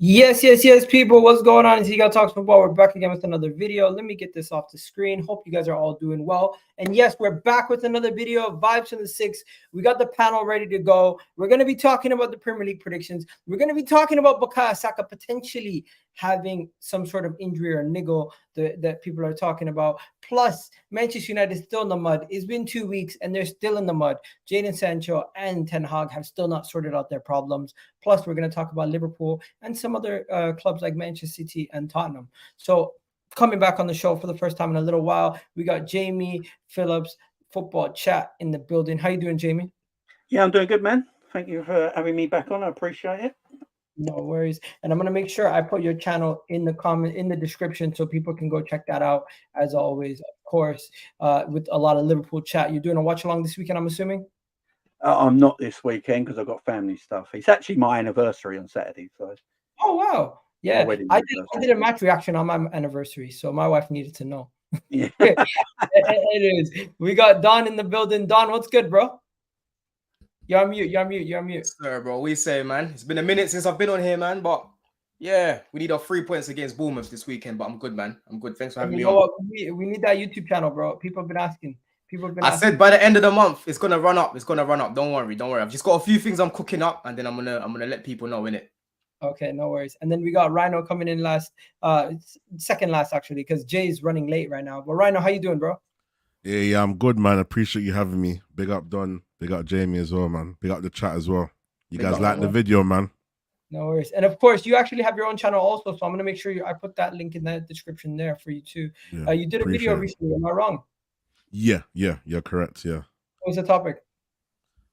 Yes, people. What's going on? It's Egal Talks Football. We're back again with another video. Let me get this off the screen. Hope you guys are all doing well. And yes, we're back with another video of Vibes from the Six. We got the panel ready to go. We're going to be talking about the Premier League predictions. We're going to be talking about Bukayo Saka potentially having some sort of injury or niggle that people are talking about. Plus, Manchester United is still in the mud. It's been 2 weeks and they're still in the mud. Jadon Sancho and Ten Hag have still not sorted out their problems. Plus, we're going to talk about Liverpool and some other clubs like Manchester City and Tottenham. So coming back on the show for the first time in a little while, we got Jamie Phillips, Football Chat in the building. How you doing, Jamie? Yeah, I'm doing good, man. Thank you for having me back on. I appreciate it. No worries. And I'm going to make sure I put your channel in the description so people can go check that out. As always, of course, with a lot of Liverpool chat. You're doing a watch along this weekend, I'm assuming? I'm not this weekend because I've got family stuff. It's actually my anniversary on Saturday. So. Oh, wow. Yeah, I did a match reaction on my anniversary, so my wife needed to know. Yeah. it is. We got Don in the building. Don, what's good, bro? You're on mute. Sir, bro, we say, man. It's been a minute since I've been on here, man. But yeah, we need our 3 points against Bournemouth this weekend. But I'm good, man. I'm good. Thanks for having me on. What? We need that YouTube channel, bro. People have been asking. I said by the end of the month, it's gonna run up. It's gonna run up. Don't worry. I've just got a few things I'm cooking up, and then I'm gonna let people know, innit? Okay, no worries. And then we got Rhino coming in second last actually, because Jay's running late right now. But Rhino, how you doing, bro? Yeah, I'm good, man. Appreciate you having me. Big up Don. Big up Jamie as well, man. Big up the chat as well. You guys like the video, man? No worries. And of course, you actually have your own channel also, so I'm gonna make sure I put that link in the description there for you too. Yeah, you did a video recently. Am I wrong? Yeah, you're correct. Yeah. What was the topic?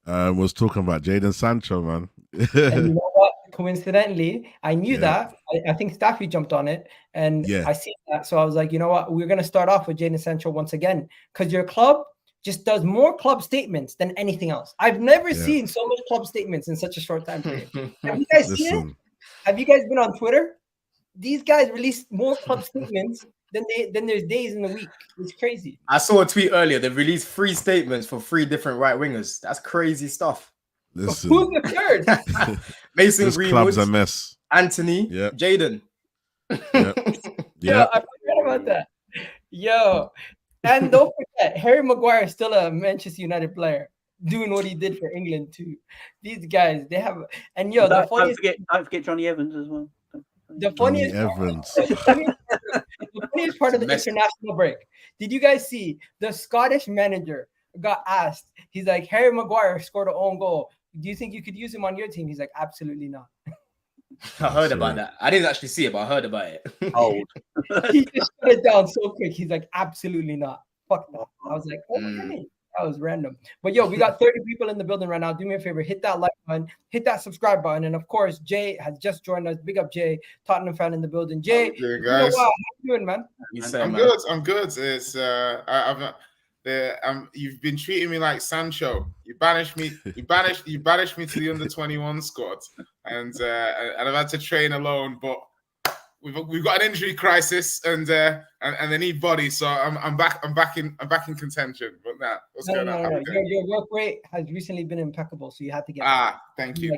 Was talking about Jadon Sancho, man. And you know what? Coincidentally, I knew that. I think Staffy jumped on it, and I see that. So I was like, you know what? We're gonna start off with Jadon Sancho once again, because your club just does more club statements than anything else. I've never seen so much club statements in such a short time period. Have you guys seen it? Have you guys been on Twitter? These guys release more club statements than there's days in the week. It's crazy. I saw a tweet earlier. They've released 3 statements for 3 different right wingers. That's crazy stuff. Listen. Who's the third? Mason this Greenwood, club's a mess. Anthony, Jadon. Yeah, I forgot about that. Yo, and don't forget, Harry Maguire is still a Manchester United player, doing what he did for England too. These guys, they have, and yo, don't forget Johnny Evans as well. The funniest part of the international break. Did you guys see the Scottish manager got asked? He's like, Harry Maguire scored an own goal. Do you think you could use him on your team? He's like, absolutely not. I heard about that. I didn't actually see it, but I heard about it. Old. He just shut it down so quick. He's like, absolutely not. Fuck that. I was like, oh my God. That was random. But yo, we got 30 people in the building right now. Do me a favor, hit that like button, hit that subscribe button. And of course, Jay has just joined us. Big up Jay, Tottenham fan in the building. Jay, guys. How you doing, man? I'm good. It's you've been treating me like Sancho. You banished me to the under-21 squad, and I've had to train alone. But we've got an injury crisis, and they need bodies. So I'm back in contention. But now what's going on? Your work rate has recently been impeccable, so you had to get. Thank you.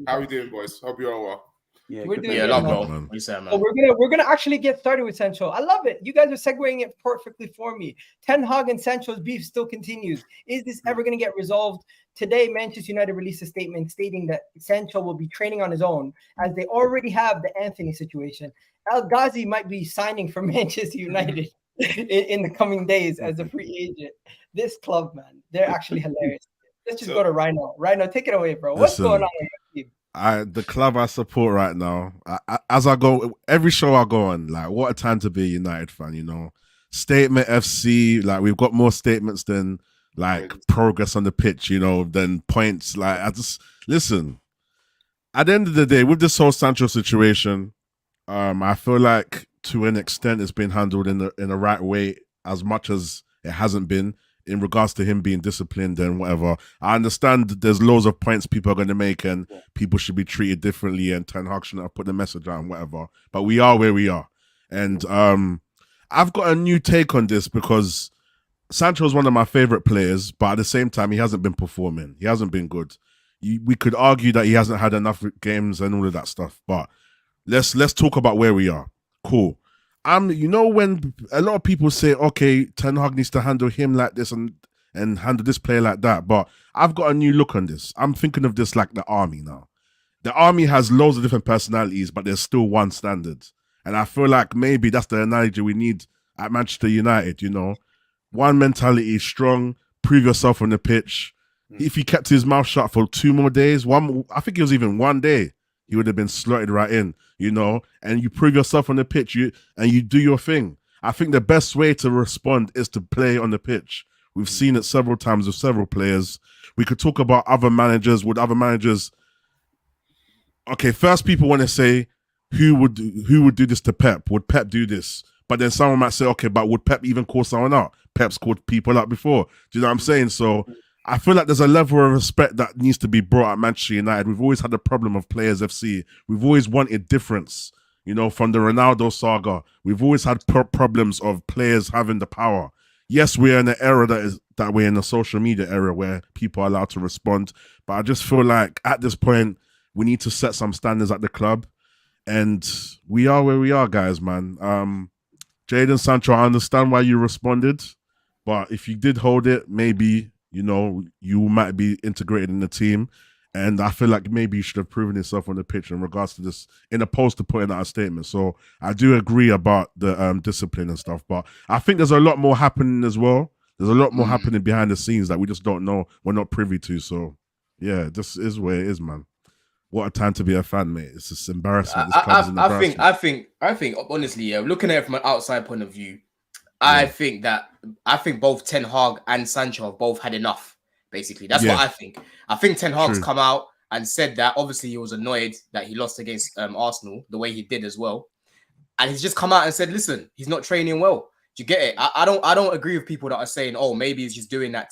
How are we doing, boys? Hope you're all well. Yeah, we're doing bro. What you saying, man? So we're gonna actually get started with Sancho. I love it. You guys are segueing it perfectly for me. Ten Hag and Sancho's beef still continues. Is this ever gonna get resolved? Today, Manchester United released a statement stating that Sancho will be training on his own, as they already have the Anthony situation. El Ghazi might be signing for Manchester United in the coming days as a free agent. This club, man, they're actually hilarious. Let's just go to Rhino. Rhino, take it away, bro. What's going on with your team? The club I support right now, as I go, every show I go on, like, what a time to be a United fan, you know. Statement FC, like, we've got more statements than, like, progress on the pitch, you know, than points. Like, listen, at the end of the day, with this whole Sancho situation, I feel like to an extent it's been handled in the right way, as much as it hasn't been. In regards to him being disciplined and whatever, I understand that there's loads of points people are going to make and people should be treated differently and Ten Hag shouldn't have put the message out and whatever. But we are where we are. And I've got a new take on this because Sancho is one of my favorite players, but at the same time, he hasn't been performing. He hasn't been good. we could argue that he hasn't had enough games and all of that stuff. But let's talk about where we are. Cool. You know, when a lot of people say, okay, Ten Hag needs to handle him like this and handle this player like that, but I've got a new look on this. I'm thinking of this like the army now. The army has loads of different personalities, but there's still one standard. And I feel like maybe that's the analogy we need at Manchester United, you know. One mentality, strong, prove yourself on the pitch. If he kept his mouth shut for 2 more days, I think it was even 1 day, he would have been slotted right in, you know, and you prove yourself on the pitch and you do your thing. I think the best way to respond is to play on the pitch. We've seen it several times with several players. We could talk about other managers. Would other managers... Okay, first people want to say, who would do this to Pep? Would Pep do this? But then someone might say, okay, but would Pep even call someone out? Pep's called people out before. Do you know what I'm saying? So I feel like there's a level of respect that needs to be brought at Manchester United. We've always had the problem of Players FC. We've always wanted difference. You know, from the Ronaldo saga, we've always had problems of players having the power. Yes, we're in an era that we're in a social media era where people are allowed to respond. But I just feel like at this point, we need to set some standards at the club. And we are where we are, guys, man. Jadon Sancho, I understand why you responded. But if you did hold it, maybe, you know, you might be integrated in the team. And I feel like maybe you should have proven yourself on the pitch in regards to this, in opposed to putting out a statement. So I do agree about the discipline and stuff. But I think there's a lot more happening as well. There's a lot more happening behind the scenes that we just don't know. We're not privy to. So, yeah, this is where it is, man. What a time to be a fan, mate. It's just embarrassing. This club is an embarrassment. I think, honestly, yeah, looking at it from an outside point of view, I think both Ten Hag and Sancho have both had enough. Basically, that's what I think. I think Ten Hag's come out and said that obviously he was annoyed that he lost against Arsenal the way he did as well, and he's just come out and said, "Listen, he's not training well." Do you get it? I don't agree with people that are saying, "Oh, maybe he's just doing that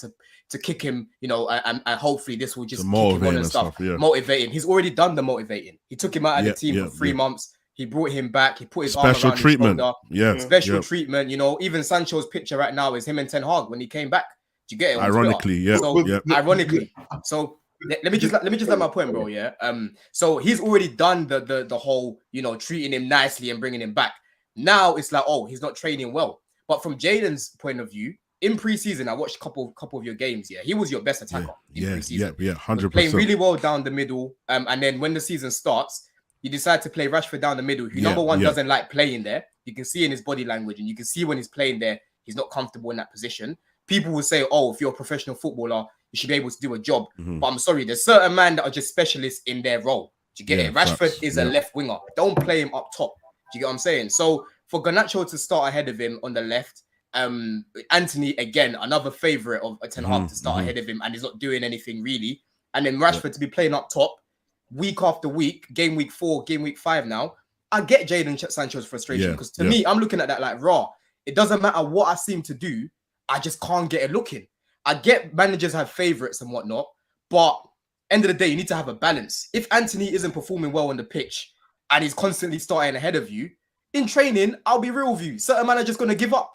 to kick him," you know, and hopefully this will just kick him on and stuff. Motivate him. He's already done the motivating. He took him out of the team for 3 months. He brought him back. He put his arm around his shoulder. Special treatment. You know, even Sancho's picture right now is him and Ten Hag when he came back. Do you get it? Ironically, ironically. So let me just let my point, bro. Yeah. So he's already done the whole, you know, treating him nicely and bringing him back. Now it's like, oh, he's not training well. But from Jadon's point of view, in preseason, I watched a couple of your games. Yeah, he was your best attacker in preseason. 100%. Playing really well down the middle. And then when the season starts, you decide to play Rashford down the middle, who number one doesn't like playing there. You can see in his body language, and you can see when he's playing there, he's not comfortable in that position. People will say, oh, if you're a professional footballer, you should be able to do a job. But I'm sorry, there's certain men that are just specialists in their role. Do you get it? Rashford is a left winger. Don't play him up top. Do you get what I'm saying? So for Garnacho to start ahead of him on the left, Anthony, again, another favourite of Ten Hag to start ahead of him, and he's not doing anything really. And then Rashford to be playing up top week after week, game week 4, game week 5 now. I get Jadon Sancho's frustration because to me, I'm looking at that like, raw. It doesn't matter what I seem to do. I just can't get a look in. I get managers have favourites and whatnot, but end of the day, you need to have a balance. If Anthony isn't performing well on the pitch and he's constantly starting ahead of you, in training, I'll be real with you. Certain managers going to give up.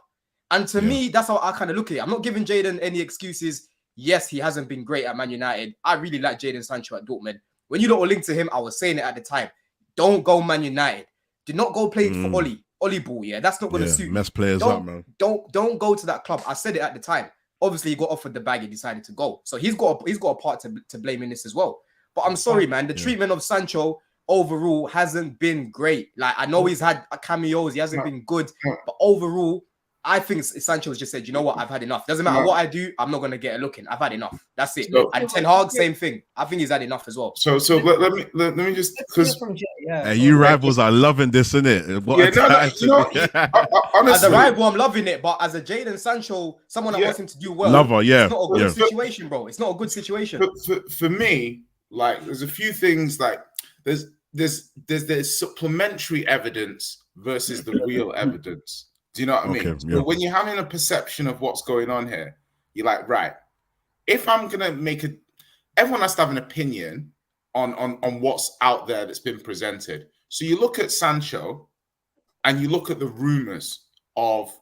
And to me, that's how I kind of look at it. I'm not giving Jadon any excuses. Yes, he hasn't been great at Man United. I really like Jadon Sancho at Dortmund. When you don't link to him, I was saying it at the time. Don't go Man United. Do not go play for Ollie ball, that's not going to suit. Mess players up, man. Don't go to that club. I said it at the time. Obviously, he got offered the bag. He decided to go. So he's got a part to blame in this as well. But I'm sorry, man. The treatment of Sancho overall hasn't been great. Like, I know he's had cameos. He hasn't been good. But overall, I think Sancho's just said, you know what? I've had enough. Doesn't matter what I do. I'm not going to get a look in. I've had enough. That's it. And Ten Hag, same thing. I think he's had enough as well. So let me just, because you rivals are loving this, innit? Honestly, as a rival, I'm loving it. But as a Jadon Sancho, someone that wants him to do well, it's not a good situation, bro. It's not a good situation. For me, like, there's a few things, like there's supplementary evidence versus the real evidence. Do you know what I mean? So when you're having a perception of what's going on here, you're like, right, if I'm going to everyone has to have an opinion on what's out there that's been presented. So you look at Sancho and you look at the rumors of,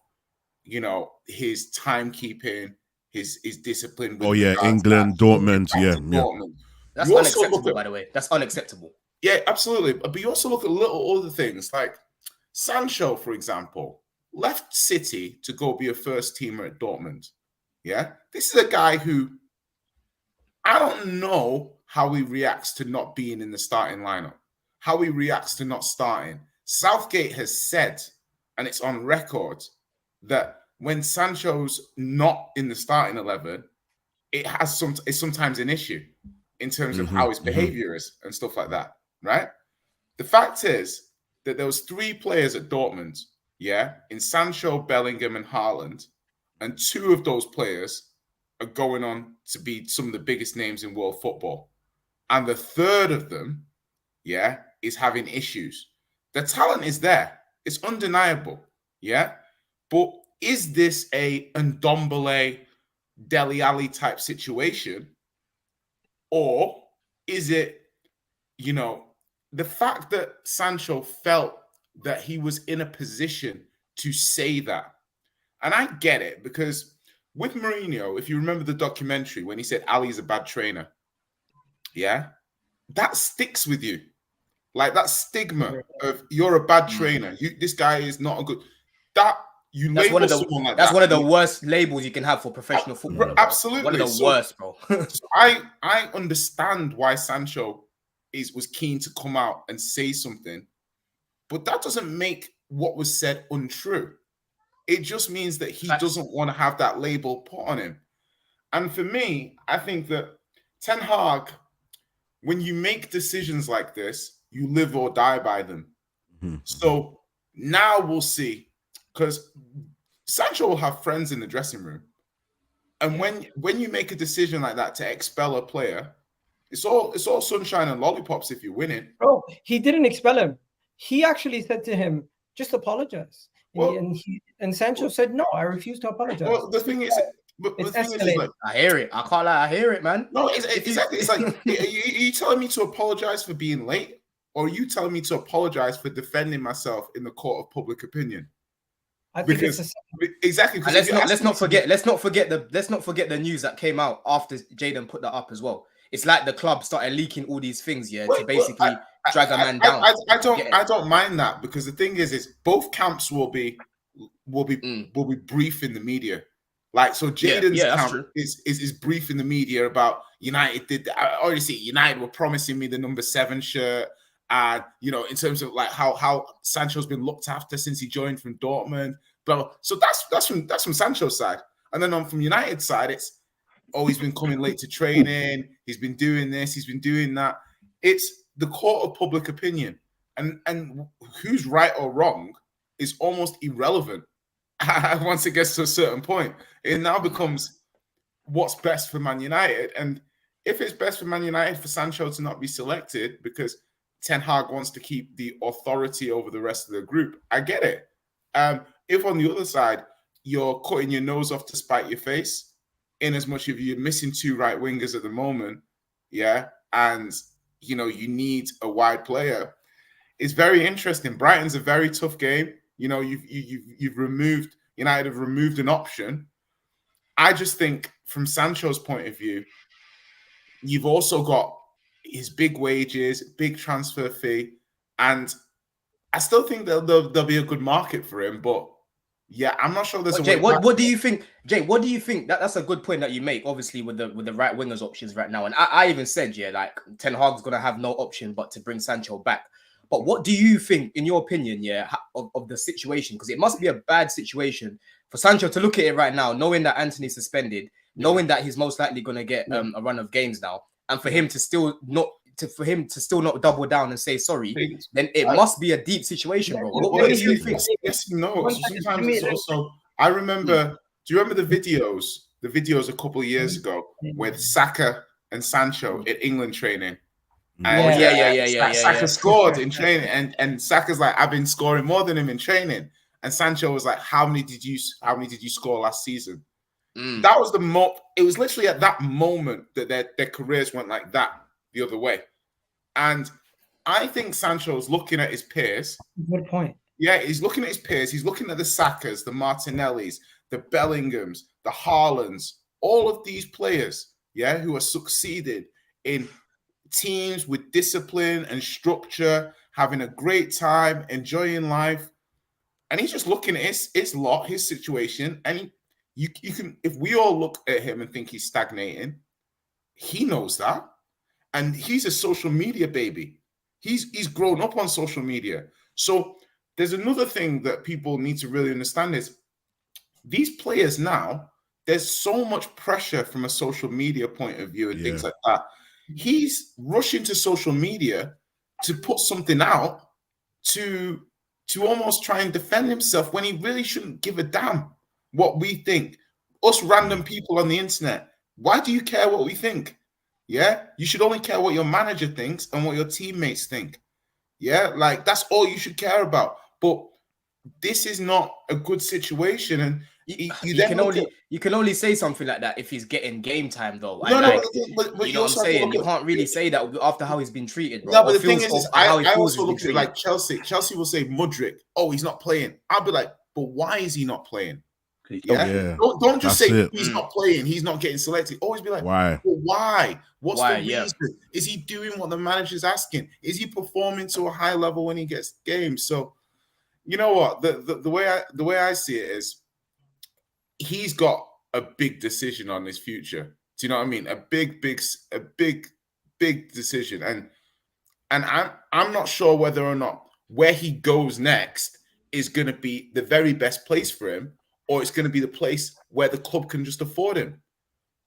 you know, his timekeeping, his discipline. England, Dortmund, Dortmund. That's You also unacceptable, look at- by the way. That's unacceptable. Yeah, absolutely. But you also look at little other things like Sancho, for example, left City to go be a first teamer at Dortmund. Yeah, this is a guy who I don't know how he reacts to not being in the starting lineup, how he reacts to not starting. Southgate has said, and it's on record, that when Sancho's not in the starting 11, it's sometimes an issue in terms of how his behavior is and stuff like that, right? The fact is that there was 3 players at Dortmund, yeah, in Sancho, Bellingham, and Haaland, and 2 of those players are going on to be some of the biggest names in world football. And the 3rd of them, yeah, is having issues. The talent is there. It's undeniable, yeah? But is this a Ndombele, Dele Alli type situation? Or is it, you know, the fact that Sancho felt that he was in a position to say that? And I get it, because with Mourinho, if you remember the documentary when he said Ali's a bad trainer, yeah, that sticks with you. Like that stigma of you're a bad trainer. This guy is not a good. That's one of the worst labels you can have for professional football. Absolutely, one of the worst, bro. So I understand why Sancho was keen to come out and say something, but that doesn't make what was said untrue. It just means that he doesn't want to have that label put on him. And for me, I think that Ten Hag, when you make decisions like this, you live or die by them. So now we'll see, because Sancho will have friends in the dressing room. And when you make a decision like that to expel a player, it's all sunshine and lollipops if you're winning. Bro, he didn't expel him. He actually said to him, just apologize. And Sancho said, no, I refuse to apologize. Well, the thing is, like, I hear it. I can't lie. I hear it, man. No, exactly. It's like, are you telling me to apologize for being late? Or are you telling me to apologize for defending myself in the court of public opinion? I think exactly. And let's not forget the news that came out after Jadon put that up as well. It's like the club started leaking all these things, to basically drag a man down. I don't mind that, because the thing is both camps will be brief in the media. Like, so Jadon's camp is brief in the media about United. I already see United were promising me the number 7 shirt. And, in terms of like how Sancho's been looked after since he joined from Dortmund. But so that's from Sancho's side. And then from United's side, it's, he's been coming late to training. He's been doing this. He's been doing that. It's the court of public opinion. And who's right or wrong is almost irrelevant once it gets to a certain point. It now becomes what's best for Man United. And if it's best for Man United for Sancho to not be selected because Ten Hag wants to keep the authority over the rest of the group, I get it. If on the other side, you're cutting your nose off to spite your face, in as much of you're missing 2 right wingers at the moment, and you need a wide player, it's very interesting. Brighton's a very tough game. You've removed, United have removed an option. I just think from Sancho's point of view, you've also got his big wages, big transfer fee, and I still think there'll be a good market for him. But I'm not sure there's a Jay, way. what do you think? Jay, what do you think? That's a good point that you make, obviously, with the right wingers options right now. And I even said, like Ten Hag's gonna have no option but to bring Sancho back. But what do you think, in your opinion, of the situation? Because it must be a bad situation for Sancho to look at it right now, knowing that Anthony's suspended, knowing that he's most likely going to get a run of games now, and for him to still not double down and say sorry, then it must be a deep situation, bro. What do you think? Yes, no. Sometimes it's also. I remember. Do you remember the videos? The videos a couple of years ago with Saka and Sancho at England training. And Saka scored in training, and Saka's like, I've been scoring more than him in training. And Sancho was like, how many did you score last season? That was it was literally at that moment that their careers went like that the other way. And I think Sancho's looking at his peers. Good point. Yeah, he's looking at his peers. He's looking at the Sakas, the Martinellis, the Bellinghams, the Haalands, all of these players, who are succeeded in teams with discipline and structure, having a great time, enjoying life. And he's just looking at his lot, his situation. And you can, if we all look at him and think he's stagnating, he knows that. And he's a social media baby. He's grown up on social media. So there's another thing that people need to really understand is these players now, there's so much pressure from a social media point of view and things like that. He's rushing to social media to put something out to almost try and defend himself when he really shouldn't give a damn what we think. Us random people on the internet, why do you care what we think? Yeah, you should only care what your manager thinks and what your teammates think. Yeah, like that's all you should care about. But this is not a good situation, and you can only say something like that if he's getting game time, though. No, like, but you know what I'm saying? You can't really say that after how he's been treated, bro. No, but the thing is I also look at treated. like Chelsea. Chelsea will say Mudryk, oh, he's not playing. I'll be like, but why is he not playing? Yeah. Don't just say he's not playing, he's not getting selected. Always be like, why? Well, why? What's the reason? Is he doing what the manager's asking? Is he performing to a high level when he gets games? So, you know what? The way I see it is, he's got a big decision on his future. Do you know what I mean? A big decision, and I'm not sure whether or not where he goes next is going to be the very best place for him, or it's going to be the place where the club can just afford him.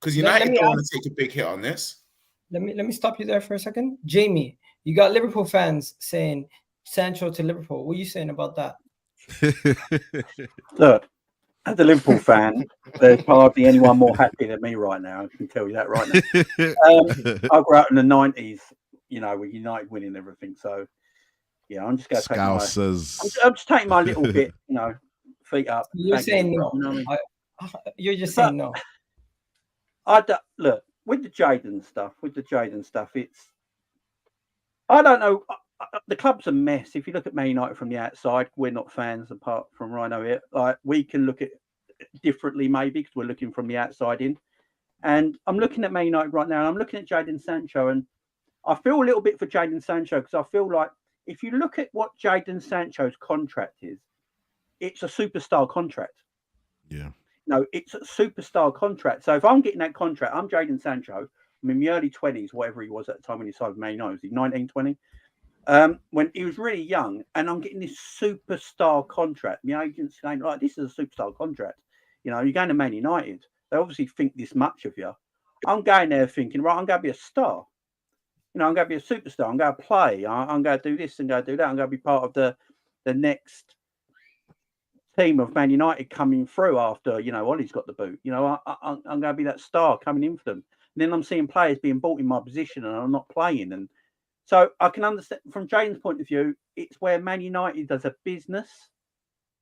Because United don't want to take a big hit on this. Let me stop you there for a second. Jamie, you got Liverpool fans saying Sancho to Liverpool. What are you saying about that? Look, as a Liverpool fan, there's hardly anyone more happy than me right now. I can tell you that right now. I grew up in the 90s, you know, with United winning everything. So, yeah, I'm just going to take I'm just taking my little bit, you know, feet up. You're saying no. You know what I mean? You're just saying no. Look, with the Jadon stuff, it's, I don't know. The club's a mess. If you look at Man United from the outside, we're not fans apart from Rhino here. Like, we can look at it differently maybe because we're looking from the outside in. And I'm looking at Man United right now, and I'm looking at Jadon Sancho, and I feel a little bit for Jadon Sancho because I feel like if you look at what Jadon Sancho's contract is, it's a superstar contract. Yeah. No, it's a superstar contract. So if I'm getting that contract, I'm Jadon Sancho. I'm in my early 20s, whatever he was at the time when he signed with Man United. Was he 19, 20? When he was really young, and I'm getting this superstar contract. My agent's saying, like, this is a superstar contract. You know, you're going to Man United. They obviously think this much of you. I'm going there thinking, right, I'm going to be a star. You know, I'm going to be a superstar. I'm going to play. I'm going to do this and go do that. I'm going to be part of the next team of Man United coming through after, you know, Ollie's got the boot. You know, I'm going to be that star coming in for them. And then I'm seeing players being bought in my position and I'm not playing. And so I can understand from Jaden's point of view, it's where Man United does a business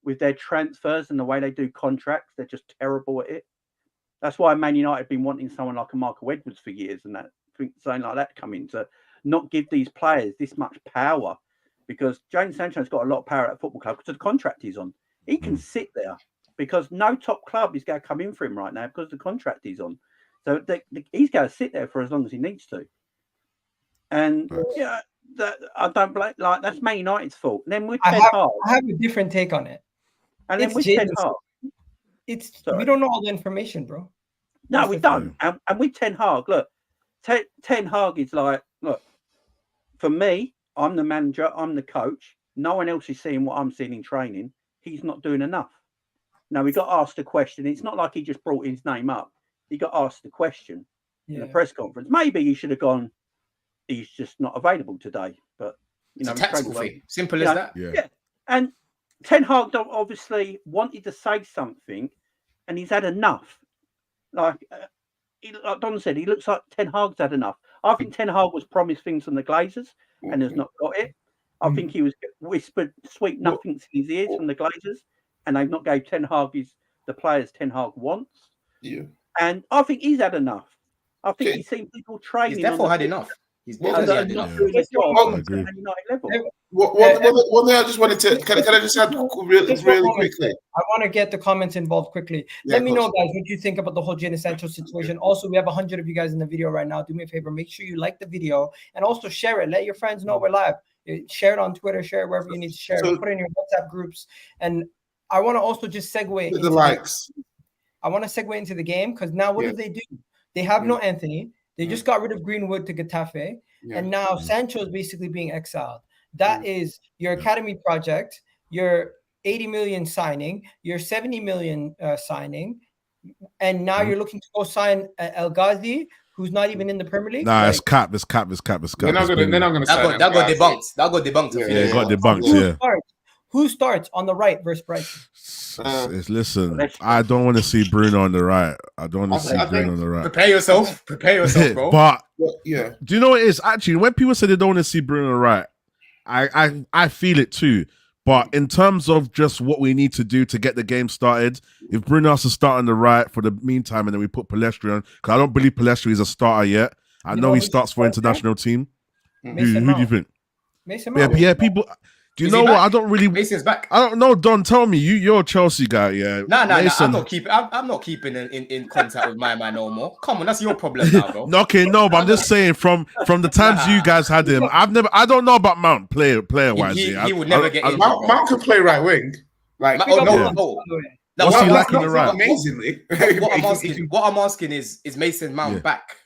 with their transfers and the way they do contracts. They're just terrible at it. That's why Man United have been wanting someone like a Michael Edwards for years, and that something like that coming to not give these players this much power, because Jadon Sancho's got a lot of power at a football club because of the contract he's on. He can sit there because no top club is going to come in for him right now because of the contract he's on. So he's going to sit there for as long as he needs to. And yeah, I don't blame, like, that's Man United's fault. And then with Ten Hag, I have a different take on it. And then with Ten Hag, we don't know all the information, bro. No, we don't. And with Ten Hag, look, Ten Hag is like, look, for me, I'm the manager, I'm the coach. No one else is seeing what I'm seeing in training. He's not doing enough. Now, we got asked a question. It's not like he just brought his name up. He got asked a question in a press conference. Maybe he should have gone, he's just not available today. But, you know, it's a tactical thing. Simple as that. Yeah. And Ten Hag obviously wanted to say something, and he's had enough. Like Don said, he looks like Ten Hag's had enough. I think Ten Hag was promised things from the Glazers and has not got it. I think he was whispered sweet nothings in his ears from the Glazers, and they've not gave Ten Hag the players Ten Hag wants. Yeah. And I think he's had enough. I think he's seen people training. He's definitely had enough. He's definitely had enough. Doing his job at United level. One thing I just wanted to can I just add really quickly? I want to get the comments involved quickly. Let me know, guys, what you think about the whole Jadon Sancho situation. Also, we have 100 of you guys in the video right now. Do me a favor, make sure you like the video and also share it. Let your friends know we're live. Share it on Twitter, share it wherever you need to share it. Put it in your WhatsApp groups. And I want to also just segue into the likes. I want to segue into the game because now what do they do? They have no Anthony. They just got rid of Greenwood to Getafe. And now Sancho is basically being exiled. That is your academy project, your 80 million signing, your 70 million signing. And now you're looking to go sign El Ghazi, who's not even in the Premier League. Nah, it's cap. They're not going to sign that got debunked. That got debunked. Yeah, got debunked, Who starts on the right versus Brighton? Listen, I don't want to see Bruno on the right. I don't want to see Bruno on the right. Prepare yourself, bro. But do you know what it is? Actually, when people say they don't want to see Bruno on the right, I feel it too. But in terms of just what we need to do to get the game started, if Bruno has to start on the right for the meantime, and then we put Palestri on, because I don't believe Palestri is a starter yet. I know he starts for international team. Who do you think? Mason Mount. Yeah, people. Do you know what? I don't really. Mason's back. I don't know. Don, tell me. You're a Chelsea guy, yeah? Nah. I'm not keeping in contact with my man no more. Come on, that's your problem now, bro. Okay, no, but I'm just saying from the times you guys had him, I don't know about Mount player wise. He would never get in. Mount can play right wing. Like, what's he lacking the right? Amazingly. What I'm asking is Mason Mount back?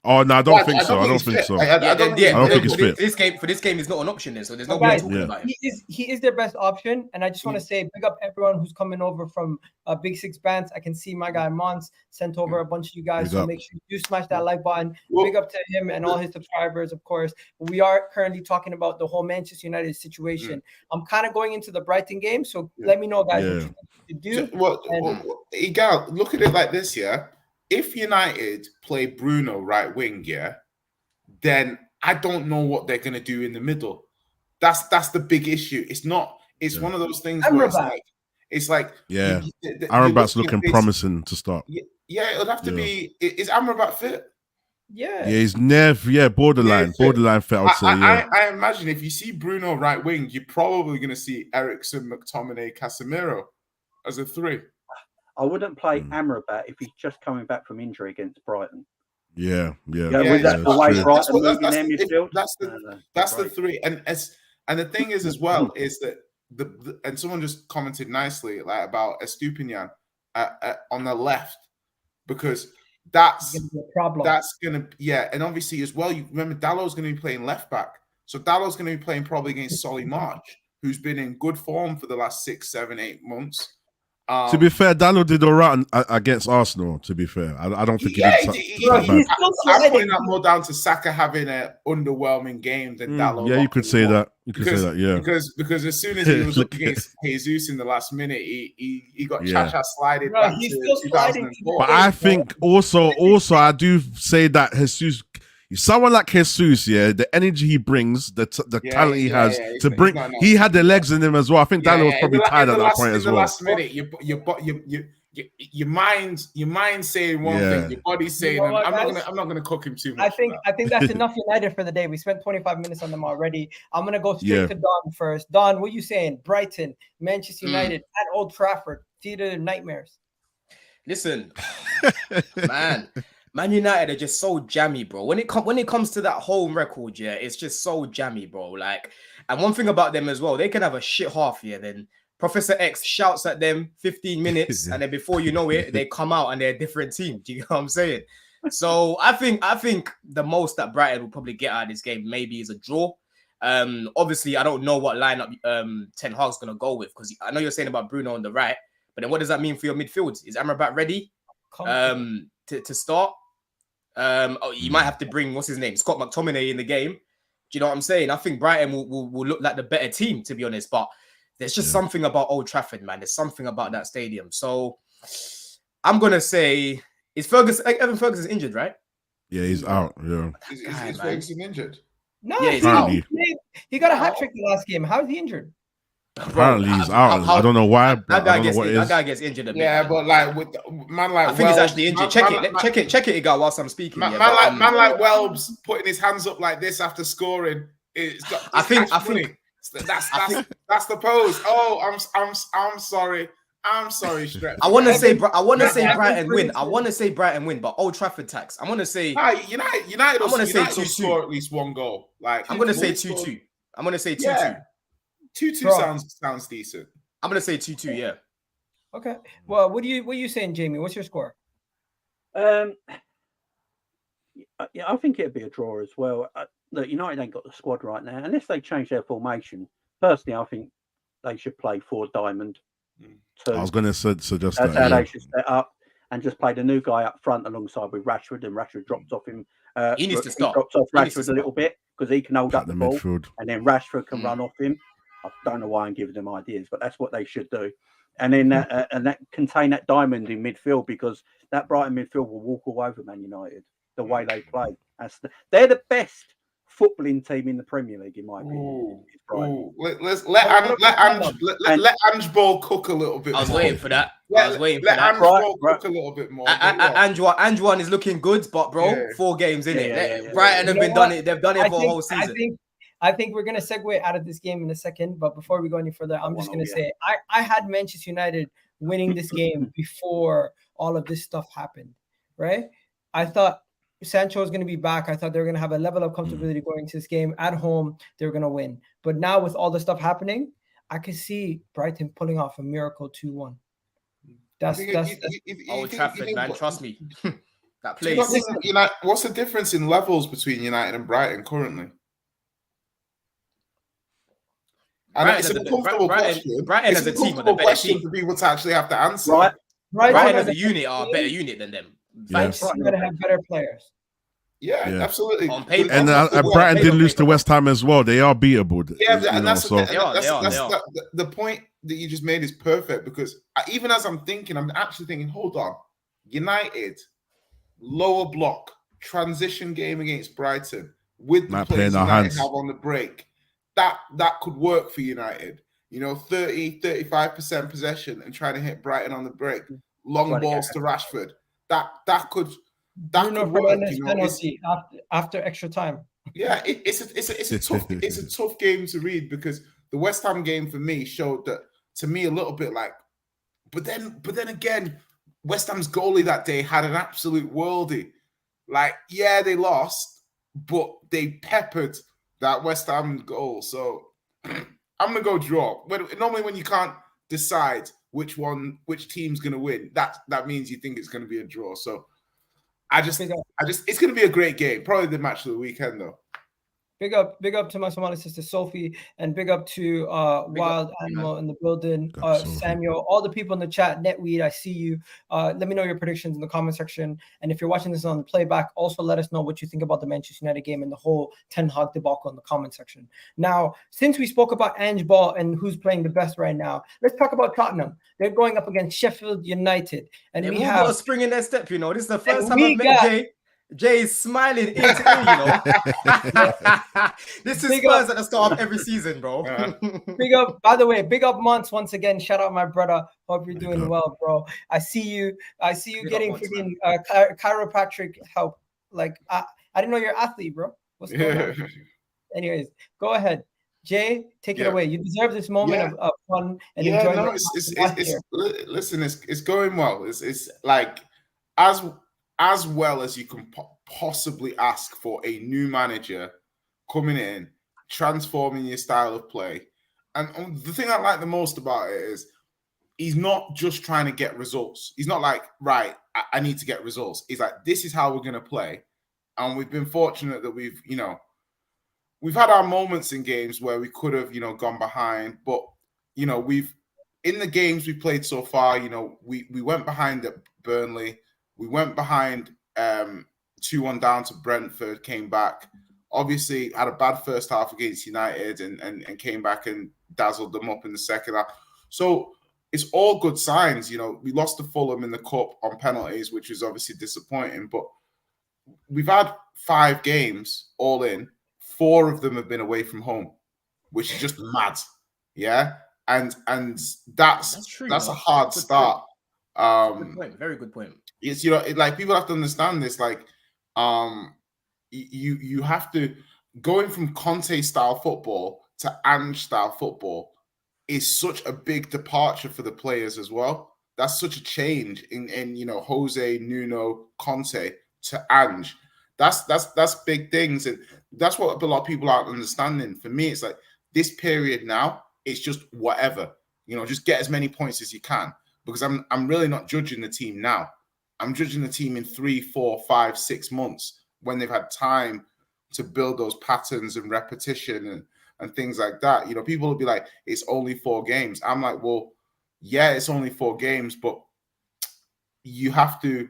Oh no, I don't think so. I don't think so. I don't think it's fit. For this game is not an option then, so there's no point talking about him. He is their best option, and I just want to say big up everyone who's coming over from Big Six Bands. I can see my guy Mons sent over a bunch of you guys, so make sure you do smash that like button. Big up to him and all his subscribers, of course. We are currently talking about the whole Manchester United situation. I'm kind of going into the Brighton game, so let me know, guys, what you do. Egal, look at it like this, yeah. If United play Bruno right wing, then I don't know what they're gonna do in the middle. That's the big issue. It's not. It's one of those things where it's like Amrabat's looking promising to start. Yeah, it'll have to be. Is Amrabat fit? Yeah, he's borderline fit. I imagine if you see Bruno right wing, you're probably gonna see Eriksen, McTominay, Casemiro as a 3. I wouldn't play Amrabat if he's just coming back from injury against Brighton. Yeah. With that the way Brighton moving their midfield. That's the 3. And the thing is as well is that and someone just commented nicely about Estupinian on the left, because that's a problem. That's gonna and obviously as well. You remember Dallow's going to be playing left back, so Dallow's going to be playing probably against Solly March, who's been in good form for the last 6, 7, 8 months. To be fair, Dallo did all right against Arsenal. To be fair, I don't think he did. I'm putting that more down to Saka having an underwhelming game than Dallo. Yeah, you could say that. Because as soon as he was up against Jesus in the last minute, he got Chacha slided back to 2004. But I think also I do say that Jesus. Someone like Jesus, the energy he brings, the talent he has to bring, he had the legs in him as well. I think Daniel was probably tired at that point as well. In the last minute, your mind saying one thing, your body saying, I'm not gonna cook him too much. I think that's enough United for the day. We spent 25 minutes on them already. I'm gonna go straight to Don first. Don, what are you saying? Brighton, Manchester United at Old Trafford, theater of nightmares. Listen, Man United are just so jammy, bro. When it comes to that home record, it's just so jammy, bro. Like, and one thing about them as well, they can have a shit half, then Professor X shouts at them 15 minutes, and then before you know it, they come out and they're a different team. Do you know what I'm saying? So I think the most that Brighton will probably get out of this game maybe is a draw. Obviously, I don't know what lineup Ten Hag's gonna go with, because I know you're saying about Bruno on the right, but then what does that mean for your midfield? Is Amrabat ready to start? You might have to bring what's his name, Scott McTominay in the game. Do you know what I'm saying? I think Brighton will look like the better team, to be honest. But there's just something about Old Trafford, man. There's something about that stadium. So I'm gonna say, Evan Ferguson injured, right? Yeah, he's out. Yeah, is Ferguson injured? No, he's out. He got a hat trick the last game. How is he injured? Apparently he's out. I don't know why. That guy gets injured a bit. Yeah, but like with man like I think he's actually injured. Check it, Egal, whilst I'm speaking. Man like Welbs putting his hands up like this after scoring. I think That's the pose. Oh, I'm sorry. I'm sorry, Strep. I want to say Brighton win. I want to say Brighton win, but Old Trafford tax. I'm gonna say United. I'm gonna say 2-2. Score at least one goal. Like I'm gonna say 2-2. I'm gonna say 2-2. Yeah. 2-2 sounds decent. I'm gonna say 2-2. Yeah. Okay. Well, what are you saying, Jamie? What's your score? Yeah, I think it'd be a draw as well. Look, United ain't got the squad right now. Unless they change their formation, personally, I think they should play 4 diamond. I was going to suggest that's that. how they should set up and just play the new guy up front alongside with Rashford, and Rashford drops off him. He needs to stop. Drops off Rashford a little bit because he can hold up the ball, midfield. and then Rashford can run off him. I don't know why I'm giving them ideas, but that's what they should do. And then that contain that diamond in midfield, because that Brighton midfield will walk all over Man United the way they play. They're the best footballing team in the Premier League, in my opinion. Let Ange Ball cook a little bit. I was waiting for that. Let Ange Ball cook a little bit more. Ange is looking good, but bro, 4 games in it. Brighton have been done it. They've done it for a whole season. I think we're gonna segue out of this game in a second, but before we go any further, I'm just gonna say I had Manchester United winning this game before all of this stuff happened. Right? I thought Sancho was going to be back. I thought they were going to have a level of comfortability going into this game at home. They were going to win. But now with all the stuff happening, I can see Brighton pulling off a miracle 2-1. That's Old Trafford, man. Trust me. That place. What's the difference in levels between United and Brighton currently? It's a comfortable question. Brighton as a team are the better team for people to actually have to answer. Brighton as a unit are a better unit than them. Yes. You're going to have better players. Yeah, absolutely. On paper, and Brighton did lose to West Ham as well. They are beatable. Yeah, and that's the point that you just made is perfect, because even as I'm actually thinking, hold on, United lower block transition game against Brighton with the players United have on the break. That could work for United. 30-35% possession and trying to hit Brighton on the break. Long balls to Rashford. That could work. Penalty after extra time. Yeah, it's a tough game to read, because the West Ham game for me showed that to me a little bit like, but then again, West Ham's goalie that day had an absolute worldie. Like, yeah, they lost, but they peppered that West Ham goal. So I'm gonna go draw. Normally when you can't decide which team's gonna win, that means you think it's gonna be a draw. So it's gonna be a great game. Probably the match of the weekend though. Big up to my Somali sister Sophie, and big up to Wild Animal in the building, Samuel, all the people in the chat. Netweed, I see you. Let me know your predictions in the comment section, and if you're watching this on the playback, also let us know what you think about the Manchester United game and the whole Ten Hag debacle in the comment section. Now, since we spoke about Ange Ball and who's playing the best right now, let's talk about Tottenham. They're going up against Sheffield United, and we have got a spring in their step. This is the first time I've met Jay. Jay is smiling ear to ear, This is Spurs at the start of every season, bro. Big up, by the way, big up Monts once again. Shout out my brother. Hope you're doing well, bro. I see you getting freaking chiropractic help. Like I didn't know you're an athlete, bro. What's going on? Anyways, go ahead. Jay, take it away. You deserve this moment of fun and enjoyment. Listen, it's going well. It's like as well as you can possibly ask for a new manager coming in, transforming your style of play. And the thing I like the most about it is he's not just trying to get results. He's not like, right, I need to get results. He's like, this is how we're going to play. And we've been fortunate that we've had our moments in games where we could have, gone behind. But, we've, in the games we played so far, we went behind at Burnley. We went behind 2-1 down to Brentford, came back. Obviously, had a bad first half against United and came back and dazzled them up in the second half. So it's all good signs. We lost to Fulham in the Cup on penalties, which is obviously disappointing. But we've had 5 games all in. 4 of them have been away from home, which is just mad. Yeah? And that's true. That's a hard start. Good point. Very good point. It's like people have to understand this. Like, you have to going from Conte style football to Ange style football is such a big departure for the players as well. That's such a change in you know, Jose, Nuno, Conte to Ange. That's big things, and that's what a lot of people aren't understanding. For me, it's like this period now, it's just whatever, you know, just get as many points as you can, because I'm really not judging the team now. I'm judging the team in 3, 4, 5, 6 months when they've had time to build those patterns and repetition and things like that. You know, people will be like, it's only 4 games. I'm like, well, yeah, it's only 4 games, but you have to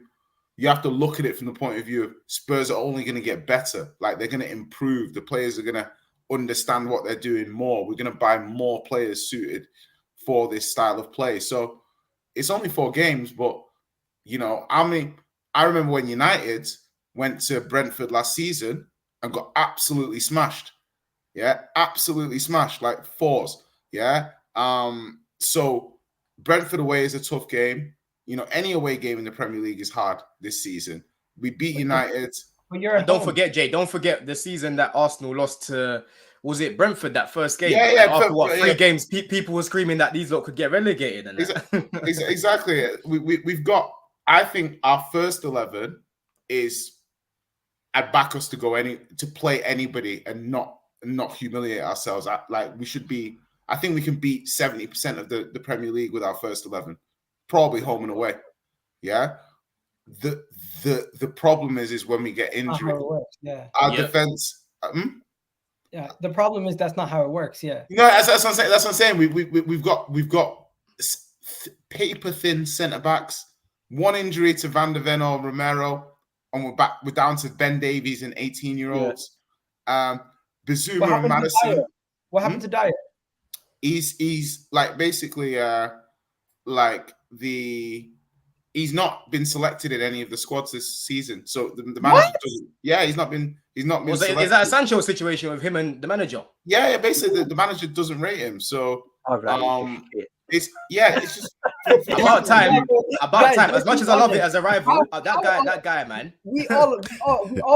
look at it from the point of view of Spurs are only going to get better. Like, they're going to improve. The players are going to understand what they're doing more. We're going to buy more players suited for this style of play. So it's only 4 games, but, you know, I remember when United went to Brentford last season and got absolutely smashed. Yeah, absolutely smashed, like 4s. Yeah. So Brentford away is a tough game. You know, any away game in the Premier League is hard this season. We beat United. And don't forget, Jay, don't forget the season that Arsenal lost to, was it Brentford, that first game? Yeah. After what, 3 games, people were screaming that these lot could get relegated. And exactly. We've got, I think our first 11 is, I'd back us to go to play anybody and not humiliate ourselves. Like, we should be, I think we can beat 70% of the Premier League with our first 11. Probably home and away. Yeah. The problem is when we get injured, our defense. Yeah, the problem is that's not how it works. Yeah. No, that's what I'm saying. That's what I'm saying. We've got paper thin centre backs. 1 injury to Van der Ven or Romero, and we're down to Ben Davies and 18-year-olds. Bizuma and Maddison. What happened to Dyer? He's like basically like he's not been selected in any of the squads this season. So the manager doesn't. Yeah, he's not been selected. Is that a Sancho situation with him and the manager? Yeah, basically the manager doesn't rate him. So it's just about time. As much as I love it as a rival, that guy, man. We all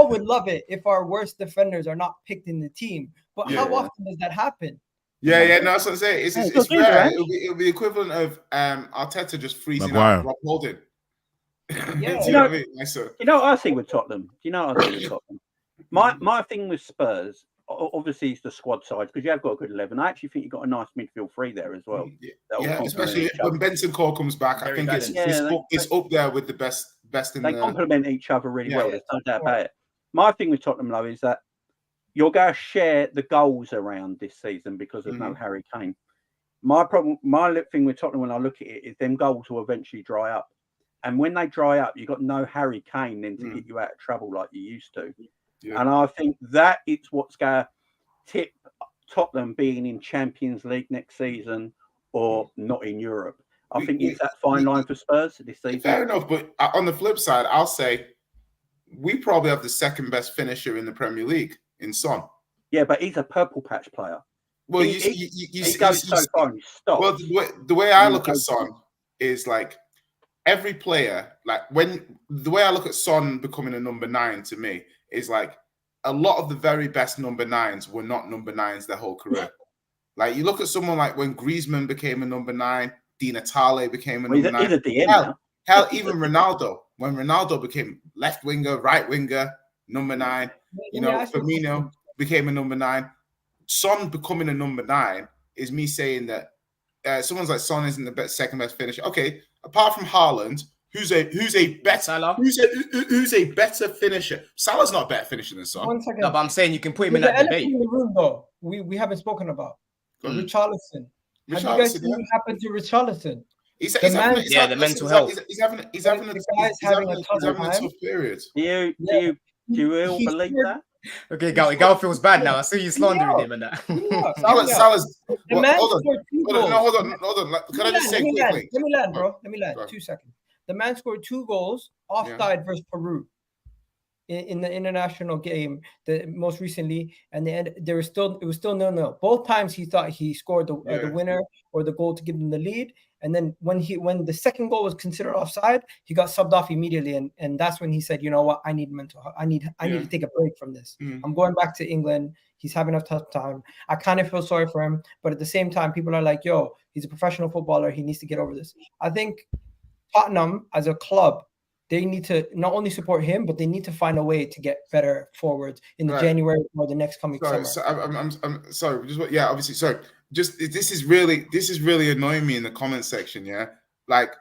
would love it if our worst defenders are not picked in the team. But how often does that happen? Yeah, no, that's what I'm saying. It's rare. It'll be equivalent of Arteta just freezing out Rob Holding. Yeah. You know what I think with Tottenham? My thing with Spurs, obviously, it's the squad side, because you have got a good 11. I actually think you've got a nice midfield 3 there as well. Yeah, especially when Benson Cole comes back. I think it's up there with the best in the... They complement each other really well. There's no doubt about it. My thing with Tottenham, though, is that you're going to share the goals around this season because there's no Harry Kane. My thing with Tottenham when I look at it is them goals will eventually dry up. And when they dry up, you've got no Harry Kane then to get you out of trouble like you used to. Yeah. And I think that it's what's going to tip Tottenham being in Champions League next season or not in Europe. I think it's that fine line for Spurs this season. Fair enough, but on the flip side, I'll say we probably have the second best finisher in the Premier League in Son. Yeah, but he's a purple patch player. Well, he goes so far and he stops. Well, the way I look at Son is like every player, like the way I look at Son becoming a number 9 to me is like a lot of the very best number 9s were not number 9s their whole career. Like you look at someone like when Griezmann became a number 9, Di Natale became a number 9. He's a DM hell, even Ronaldo, when Ronaldo became left winger, right winger, number 9, you know, Firmino became a number 9. Son becoming a number 9 is me saying that someone's like Son isn't the second best finisher. Okay, apart from Haaland, who's a better finisher? Salah's not a better finisher than Son. 1 second. No, but I'm saying you can put him in that debate. In the room, though, we haven't spoken about Richarlison. Have you guys seen what happened to Richarlison? The mental health. He's having a tough period. Do you all believe that? Okay, Gal feels bad now. I see you slandering him and that. Salah's. Hold on. Can I just say quickly? Let me land. 2 seconds. The man scored 2 goals offside versus Peru. in the international game, the most recently, and it was still 0-0. Both times he thought he scored the winner or the goal to give them the lead, and then when the second goal was considered offside, he got subbed off immediately, and that's when he said, you know what, I need to take a break from this. I'm going back to England. He's having a tough time. I kind of feel sorry for him, but at the same time, people are like, yo, he's a professional footballer. He needs to get over this. I think Tottenham as a club, they need to not only support him, but they need to find a way to get better forwards in the January or the next coming summer. So I'm sorry. Obviously, sorry. Just this is really annoying me in the comment section. Yeah, like,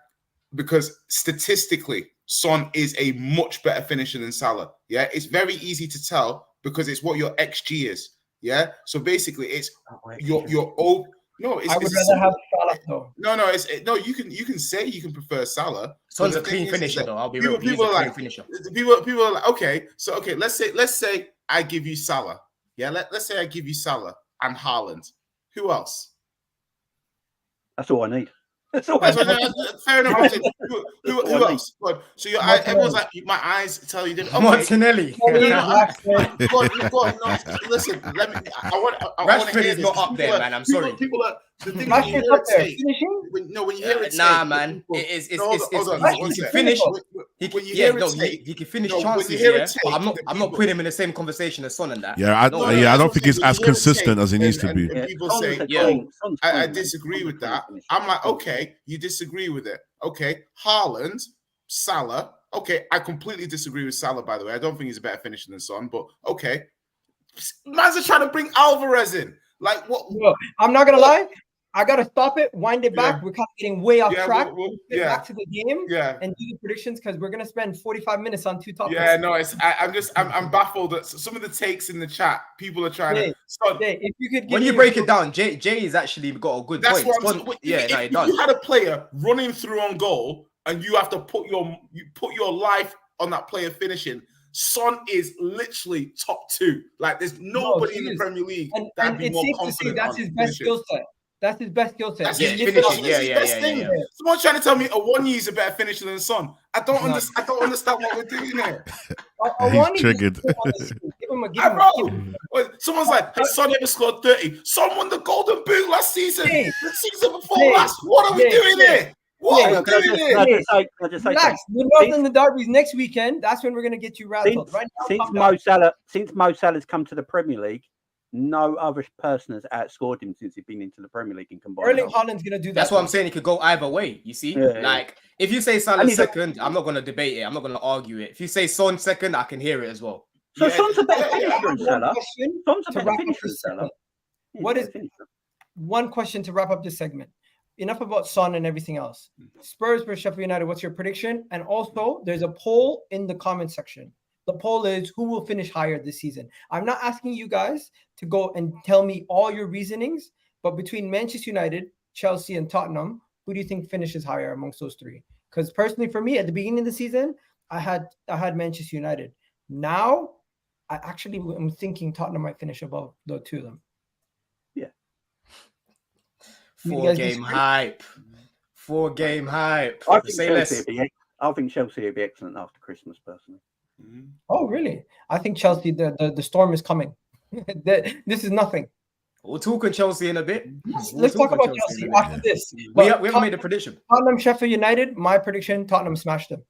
because statistically, Son is a much better finisher than Salah. Yeah, it's very easy to tell because it's what your XG is. Yeah, so basically, it's your old. No, I would rather have Salah though. No, you can say you can prefer Salah. Son's a clean finisher though. I'll be real. He's a clean finisher. People are like, okay, so let's say I give you Salah. Yeah, let's say I give you Salah and Haaland. Who else? That's all I need. Fair enough. Who else? So everyone's like, my eyes tell you different. Okay. Martinelli. Listen, let me. Rashford is not up there, man. I'm sorry. People are. The thing Rashford's up there. Finishing? When you hear it, nah, man. He can finish. He can finish chances. Yeah, but I'm not putting him in the same conversation as Son and that. Yeah, I don't think he's as consistent as he needs to be. People say, I disagree with that. I'm like, okay, you disagree with it. Okay, Haaland, Salah. Okay, I completely disagree with Salah, by the way. I don't think he's a better finisher than Son, but okay. Man's are trying to bring Alvarez in. Like, what? No, I'm not going to lie. I got to stop it, wind it back. We're kind of getting way off track. We'll get back to the game and do the predictions because we're going to spend 45 minutes on two topics. Yeah, no, I'm baffled at some of the takes in the chat. People are trying to. If you could when you break it down, Jay has actually got a good point. If you had a player running through on goal and you have to put your life on that player finishing, Son is literally top 2. Like, there's nobody in the Premier League that'd be more confident. That's his best skill set. That's his best skill set. That's his best thing. Someone's trying to tell me Awoniyi is a better finisher than Son. I don't understand what we're doing here. He's triggered. Someone's like, has Son ever scored 30? Son won the Golden Boot last season. The season before last. What are we doing here? What are we doing here? Relax. We're not in the derbies next weekend. That's when we're going to get you rattled. Since Mo Salah's come to the Premier League, no other person has outscored him since he's been into the Premier League in combined. Erling Haaland's going to do that. That's what I'm saying. He could go either way. You see? Like, if you say Salah second, I'm not going to debate it. I'm not going to argue it. If you say Son second, I can hear it as well. So Son's a better finisher than Salah. Son's a better finisher than Salah. What is one question to wrap up this segment? Enough about Son and everything else. Spurs versus Sheffield United. What's your prediction? And also, there's a poll in the comment section. The poll is who will finish higher this season. I'm not asking you guys to go and tell me all your reasonings, but between Manchester United, Chelsea, and Tottenham, who do you think finishes higher amongst those three? Because personally, for me, at the beginning of the season, I had Manchester United. Now, I actually am thinking Tottenham might finish above the two of them. Yeah. 4-game hype. 4-game hype. I think Chelsea would be excellent after Christmas, personally. Oh, really? I think Chelsea, the storm is coming. This is nothing. We'll talk on Chelsea in a bit. Let's talk about Chelsea after this. We haven't made a prediction. Tottenham, Sheffield United, my prediction, Tottenham smashed them.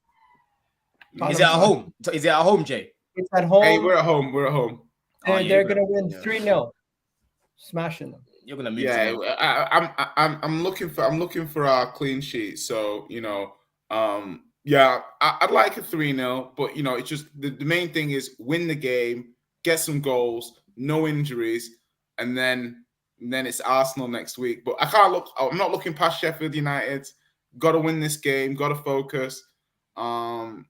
Is it at home? Is it at home, Jay? It's at home. Hey, we're at home. We're at home. They're going to win 3-0. Smashing them. You're going to move. Yeah, I'm looking for our clean sheet. So, yeah, I'd like a 3-0, but it's just the main thing is win the game, get some goals, no injuries, and then it's Arsenal next week. But I'm not looking past Sheffield United. Got to win this game. Got to focus. Like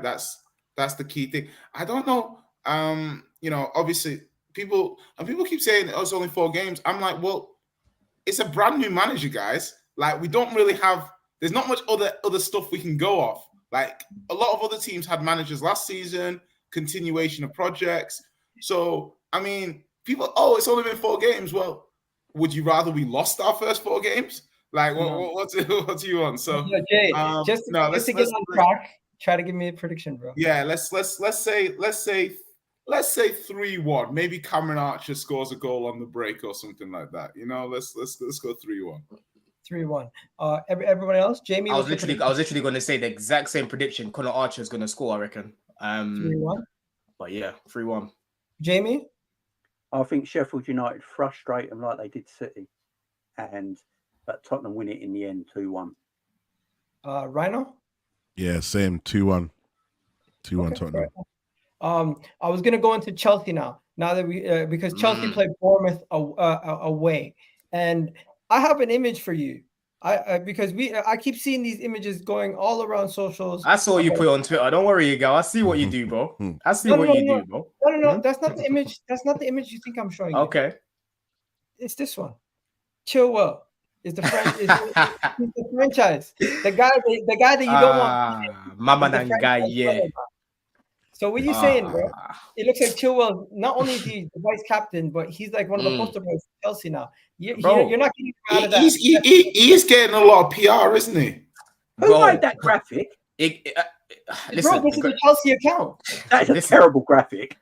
that's the key thing. I don't know. Obviously people keep saying it's only 4 games. I'm like, well, it's a brand new manager, guys. Like, we don't really have. There's not much other stuff we can go off. Like, a lot of other teams had managers last season, continuation of projects. So, I mean, it's only been 4 games. Well, would you rather we lost our first 4 games? Like, what do you want? So, Jay, just to get on track, Try to give me a prediction, bro. Yeah, let's say 3-1. Maybe Cameron Archer scores a goal on the break or something like that. You know, let's go 3-1. 3-1. Everyone else, Jamie. I was literally going to say the exact same prediction. Connor Archer is going to score, I reckon. 3-1. But yeah, 3-1. Jamie. I think Sheffield United frustrate them like they did City, but Tottenham win it in the end, 2-1. Rhino. Yeah, same 2-1. 2-1 Okay, Tottenham. I was gonna go into Chelsea now that we because Chelsea played Bournemouth away, and I have an image for you. I keep seeing these images going all around socials. I saw you put on Twitter. Don't worry, Egal. I see what you do, bro. I see what you do, bro. No. That's not the image. That's not the image you think I'm showing. Okay. You. It's this one. Chilwell is the franchise. The guy that you don't want. Mama guy, yeah. So what are you saying, bro? It looks like Chilwell. Not only is he the vice captain, but he's like one of the poster boys for Chelsea now. You're not getting him out of that. He's getting a lot of PR, isn't he? Who made that graphic? Listen, bro, this is a Chelsea account. That is a terrible graphic.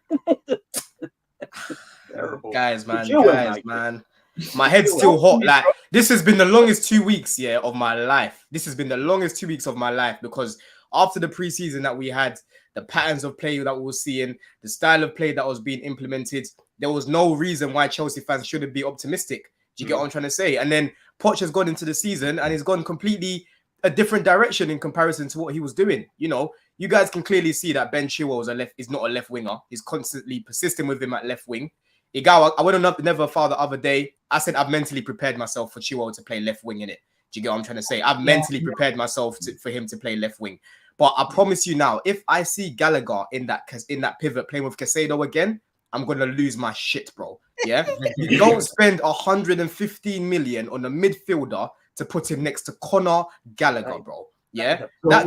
Terrible. Guys, man. My head's still hot. Like, this has been the longest 2 weeks, of my life. This has been the longest 2 weeks of my life because after the preseason that we had, the patterns of play that we were seeing, the style of play that was being implemented, there was no reason why Chelsea fans shouldn't be optimistic. Do you get what I'm trying to say? And then Poch has gone into the season and he's gone completely a different direction in comparison to what he was doing. You know, you guys can clearly see that Ben Chilwell is not a left winger. He's constantly persisting with him at left wing. Egal, I went on Never Far the other day. I said I've mentally prepared myself for Chilwell to play left wing in it. Do you get what I'm trying to say? I've mentally prepared myself for him to play left wing. But I promise you now, if I see Gallagher in that pivot playing with Caicedo again, I'm gonna lose my shit, bro. Yeah, you don't spend 115 million on a midfielder to put him next to Conor Gallagher, bro. Yeah, would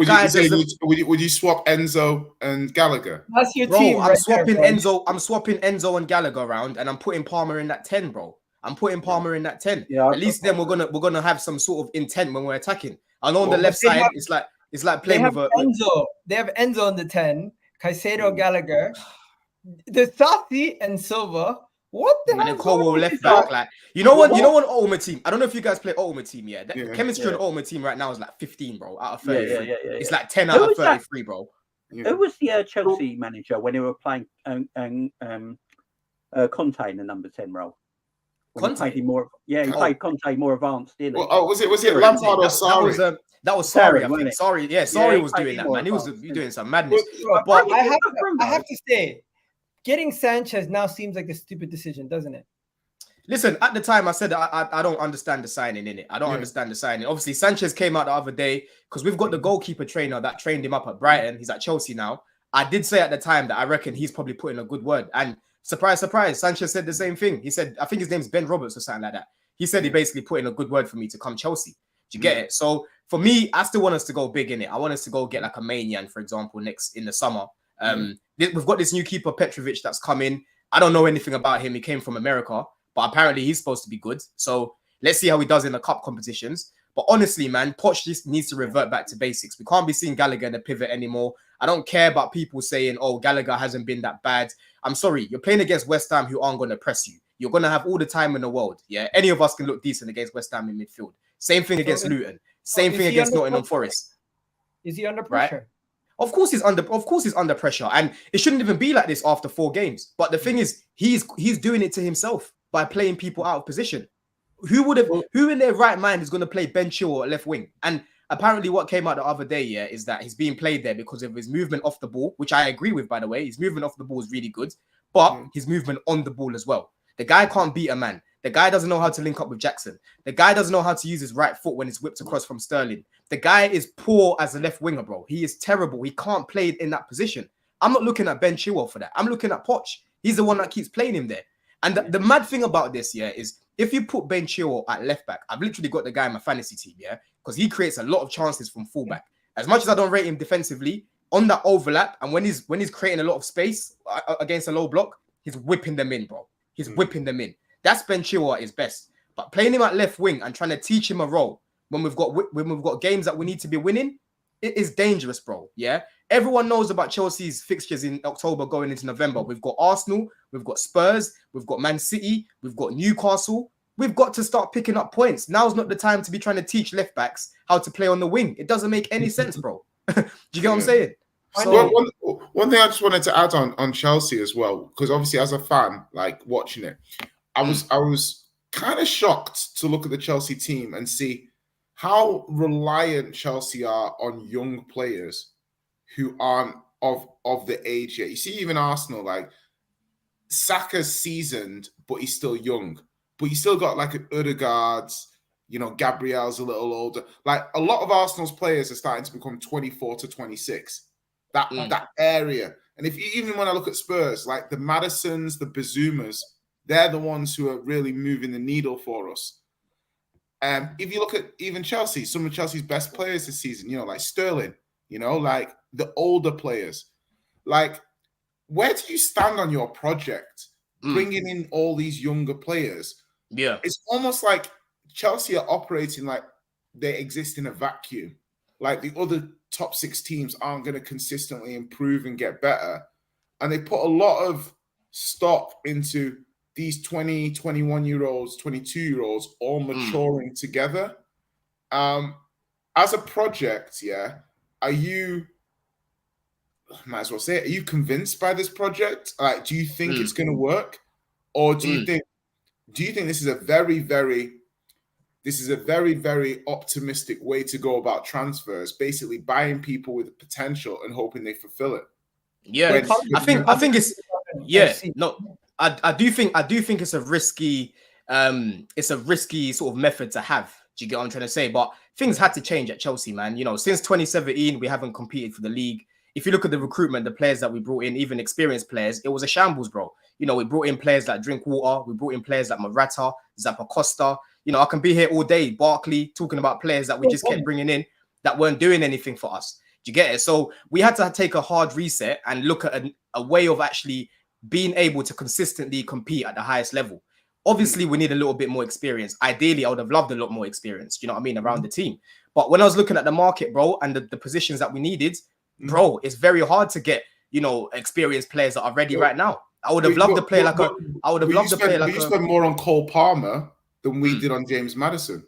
you swap Enzo and Gallagher? That's your team. I'm swapping Enzo and Gallagher around, and I'm putting Palmer in that 10, bro. I'm putting Palmer in that 10. Yeah, at least then we're gonna have some sort of intent when we're attacking. And on the left side, it's like playing with Enzo. They have Enzo on the 10, Caicedo, Gallagher, the Sati and Silva. What the hell? And then Colwell left back. Like, you know what Ultimate Team? I don't know if you guys play Ultimate Team. Yeah, the chemistry on Ultimate Team right now is like 15, bro, out of 33. It's like 10 out of 33, bro. Who was the Chelsea manager when they were playing Conte in the number 10 role? Conte? He played Conte more advanced, didn't he? Was it Lampard or Sarri? That was Sarri, I think. Sarri was doing that, man. He was doing some madness. But I have to say, getting Sanchez now seems like a stupid decision, doesn't it? Listen, at the time, I said I don't understand the signing in it. I don't understand the signing. Obviously, Sanchez came out the other day because we've got the goalkeeper trainer that trained him up at Brighton. He's at Chelsea now. I did say at the time that I reckon he's probably put in a good word. And surprise, surprise, Sanchez said the same thing. He said, I think his name's Ben Roberts or something like that. He said he basically put in a good word for me to come Chelsea. Do you get it? So for me, I still want us to go big in it. I want us to go get like a Manian, for example, next in the summer. We've got this new keeper, Petrovic, that's come in. I don't know anything about him. He came from America, but apparently he's supposed to be good. So let's see how he does in the cup competitions. But honestly, man, Poch just needs to revert back to basics. We can't be seeing Gallagher in the pivot anymore. I don't care about people saying, oh, Gallagher hasn't been that bad. I'm sorry. You're playing against West Ham who aren't going to press you. You're going to have all the time in the world. Yeah, any of us can look decent against West Ham in midfield. Same thing against Luton. Same thing against Nottingham Forest. Is he under pressure? Right? Of course he's under pressure, and it shouldn't even be like this after 4 games. But the thing is, he's doing it to himself by playing people out of position. Who in their right mind is going to play Ben Chilwell at left wing? And apparently, what came out the other day, is that he's being played there because of his movement off the ball, which I agree with, by the way. His movement off the ball is really good, but his movement on the ball as well. The guy can't beat a man. The guy doesn't know how to link up with Jackson. The guy doesn't know how to use his right foot when it's whipped across from Sterling. The guy is poor as a left winger, bro. He is terrible. He can't play in that position. I'm not looking at Ben Chilwell for that. I'm looking at Poch. He's the one that keeps playing him there. And the mad thing about this, is if you put Ben Chilwell at left back, I've literally got the guy in my fantasy team, because he creates a lot of chances from fullback. As much as I don't rate him defensively, on that overlap, and when he's creating a lot of space against a low block, he's whipping them in, bro. He's whipping them in. That's Ben Chilwell at his best. But playing him at left wing and trying to teach him a role when we've got games that we need to be winning, it is dangerous, bro. Yeah, everyone knows about Chelsea's fixtures in October going into November. We've got Arsenal, we've got Spurs, we've got Man City, we've got Newcastle. We've got to start picking up points. Now's not the time to be trying to teach left backs how to play on the wing. It doesn't make any sense, bro. Do you get what I'm saying? So one thing I just wanted to add on Chelsea as well, because obviously as a fan, like watching it, I was kind of shocked to look at the Chelsea team and see how reliant Chelsea are on young players who aren't of the age yet. You see, even Arsenal, like Saka's seasoned, but he's still young. But you still got like Odegaard's, you know, Gabriel's a little older. Like a lot of Arsenal's players are starting to become 24 to 26. That area. And if you, even when I look at Spurs, like the Madisons, the Bazumas, they're the ones who are really moving the needle for us. If you look at even Chelsea, some of Chelsea's best players this season, you know, like Sterling, you know, like the older players. Like, where do you stand on your project? Bringing in all these younger players. Yeah. It's almost like Chelsea are operating like they exist in a vacuum. Like the other top 6 teams aren't going to consistently improve and get better. And they put a lot of stock into these 20, 21-year-olds, 22-year-olds all maturing together. As a project, yeah, are you, might as well say it, are you convinced by this project? Like, do you think it's going to work? Or do you think this is a very, very optimistic way to go about transfers, basically buying people with potential and hoping they fulfill it? Yeah, I think it's I do think it's a risky sort of method to have. Do you get what I'm trying to say? But things had to change at Chelsea, man. You know, since 2017, we haven't competed for the league. If you look at the recruitment, the players that we brought in, even experienced players, it was a shambles, bro. You know, we brought in players that drink water. We brought in players like Morata, Zappa Costa. You know, I can be here all day, Barkley, talking about players that we just kept bringing in that weren't doing anything for us. Do you get it? So we had to take a hard reset and look at a way of actually being able to consistently compete at the highest level. Obviously, we need a little bit more experience. Ideally, I would have loved a lot more experience, you know what I mean, around the team. But when I was looking at the market, bro, and the positions that we needed, bro, it's very hard to get, you know, experienced players that are ready right now. I would have loved to play like you spent more on Cole Palmer than we did on James Maddison.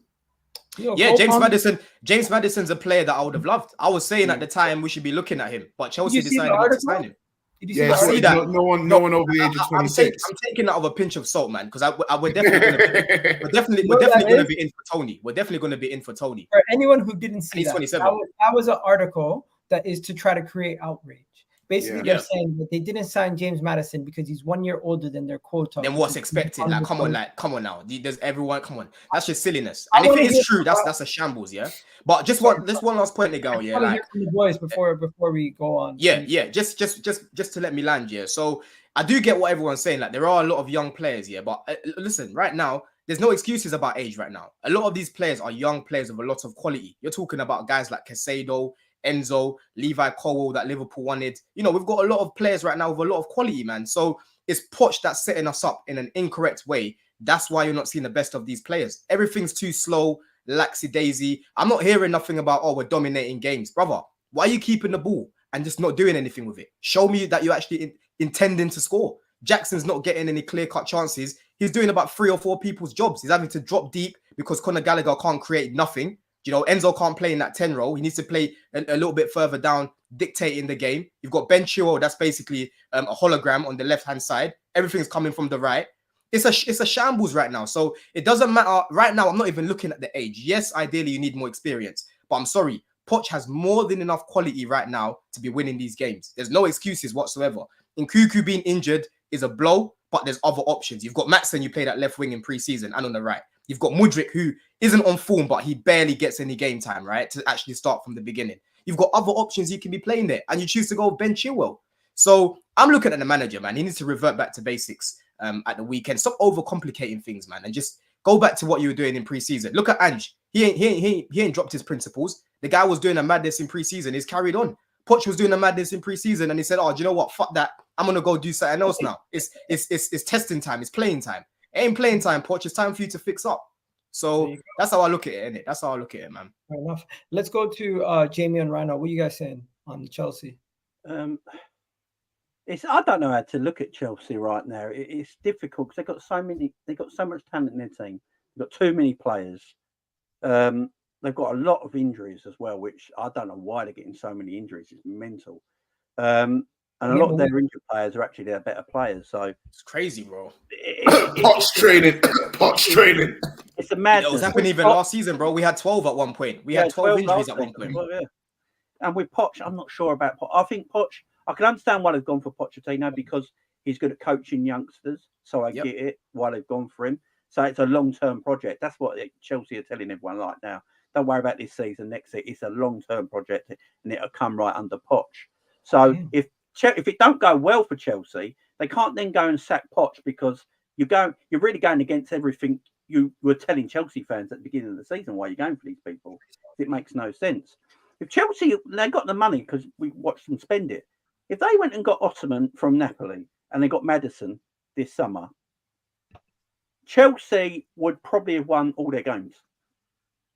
Yeah, James Maddison's a player that I would have loved. I was saying at the time we should be looking at him, but Chelsea decided not to sign him. Did you see that? No one over the age of 26. I'm taking that with a pinch of salt, man, because we're definitely going to be in for Tony. We're definitely going to be in for Tony. For anyone who didn't see He's that, 27. that was an article that is to try to create outrage. Basically, they're saying that they didn't sign James Maddison because he's 1 year older than their quota. Then what's expected? Like, come on now. Does everyone come on? That's just silliness. And if it is true, that's a shambles, yeah. But just one last point, Egal, yeah. Like, from the boys before we go on. Yeah. Just to let me land, yeah. So I do get what everyone's saying. Like, there are a lot of young players, yeah. But listen, right now, there's no excuses about age right now. A lot of these players are young players with a lot of quality. You're talking about guys like Caicedo, Enzo, Levi Colwill that Liverpool wanted. You know, we've got a lot of players right now with a lot of quality, man. So it's Poch that's setting us up in an incorrect way. That's why you're not seeing the best of these players. Everything's too slow, laxy-daisy. I'm not hearing nothing about, we're dominating games. Brother, why are you keeping the ball and just not doing anything with it? Show me that you're actually intending to score. Jackson's not getting any clear-cut chances. He's doing about 3 or 4 people's jobs. He's having to drop deep because Conor Gallagher can't create nothing. You know, Enzo can't play in that 10 role. He needs to play a little bit further down, dictating the game. You've got Ben Chilwell, that's basically a hologram on the left-hand side. Everything's coming from the right. It's a shambles right now. So it doesn't matter. Right now, I'm not even looking at the age. Yes, ideally, you need more experience. But I'm sorry, Poch has more than enough quality right now to be winning these games. There's no excuses whatsoever. Nkunku being injured is a blow, but there's other options. You've got Maatsen, you play that left wing in pre-season and on the right. You've got Mudryk, who isn't on form, but he barely gets any game time, right? To actually start from the beginning. You've got other options you can be playing there, and you choose to go Ben Chilwell. So I'm looking at the manager, man. He needs to revert back to basics at the weekend. Stop overcomplicating things, man, and just go back to what you were doing in pre-season. Look at Ange. He ain't dropped his principles. The guy was doing a madness in pre-season. He's carried on. Poch was doing a madness in pre-season, and he said, "Oh, do you know what? Fuck that. I'm gonna go do something else now. It's testing time. It's playing time. It ain't playing time, Poch. It's time for you to fix up." So that's how I look at it, innit? That's how I look at it, man. Fair enough. Let's go to Jamie and Rhino. What are you guys saying on Chelsea? I don't know how to look at Chelsea right now. It's difficult because they've got so much talent in their team. They've got too many players. They've got a lot of injuries as well, which I don't know why they're getting so many injuries. It's mental. And a lot of their injured players are actually their better players. So it's crazy, bro. Poch training. It's a madness. It was happening even last season, bro. We had 12 at one point. We had 12 injuries at one point. Well, yeah. And with Poch, I'm not sure about Poch. I think Poch, I can understand why they've gone for Pochettino because he's good at coaching youngsters. So I get it why they've gone for him. So it's a long-term project. That's what Chelsea are telling everyone right now. Don't worry about this season, next season. It's a long-term project and it'll come right under Poch. So if it don't go well for Chelsea, they can't then go and sack Poch because you're really going against everything you were telling Chelsea fans at the beginning of the season why you're going for these people. It makes no sense. If Chelsea, they got the money because we watched them spend it. If they went and got Ottoman from Napoli and they got Maddison this summer, Chelsea would probably have won all their games,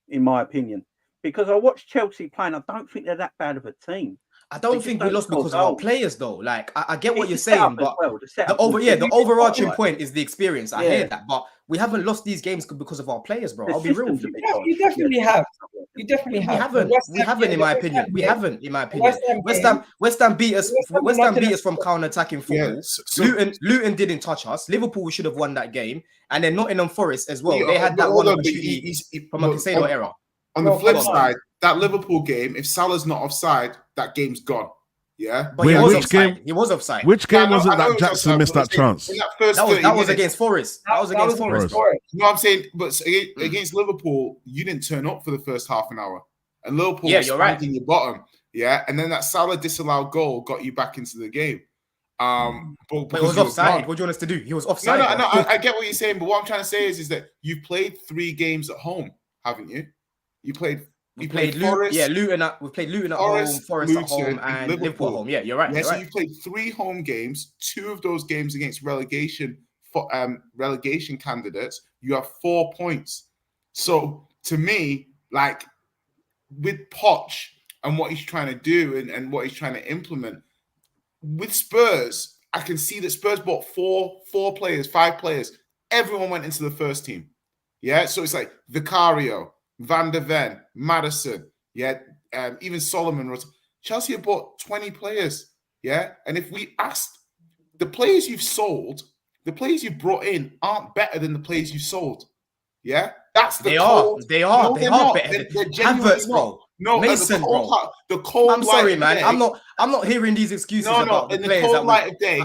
in my opinion. Because I watched Chelsea play and I don't think they're that bad of a team. I don't think we lost because of our players, though. Like, I get what you're saying, but the overarching point is the experience. I hear that, but we haven't lost these games because of our players, bro. I'll be real with you. You definitely have. You definitely have. We haven't, in my opinion. We haven't, in my opinion. West Ham beat us. West Ham beat us from counter-attacking football. Luton didn't touch us. Liverpool, we should have won that game, and then Nottingham Forest as well. They had that one opportunity from a Caicedo era. On the flip side, that Liverpool game, if Salah's not offside, that game's gone. Yeah, but he was offside. He was offside. Which game was it that Jackson missed that chance? That was against Forest. That was against Forest. No, I'm saying, but against Liverpool, you didn't turn up for the first half an hour, and Liverpool was spanking your bottom. Yeah, and then that Salah disallowed goal got you back into the game. But it was offside. What do you want us to do? He was offside. No. I get what you're saying, but what I'm trying to say is that you've played 3 games at home, haven't you? You played Forest. Luton. We played Luton at home, Forest at home, and Liverpool at home. Yeah, you're right. Yeah, so you played 3 home games. 2 of those games against relegation candidates. You have 4 points. So to me, like with Poch and what he's trying to do and what he's trying to implement with Spurs, I can see that Spurs bought 5 players. Everyone went into the first team. Yeah, so it's like Vicario, Van der Ven, Maddison, even Solomon. Chelsea have bought 20 players, and if we asked the players you've sold, the players you've brought in aren't better than the players you've sold, that's the they are better. They're Havertz, bro. No, Mason, bro. The cold. I'm sorry, man. I'm not hearing these excuses about the players. In the cold light of day,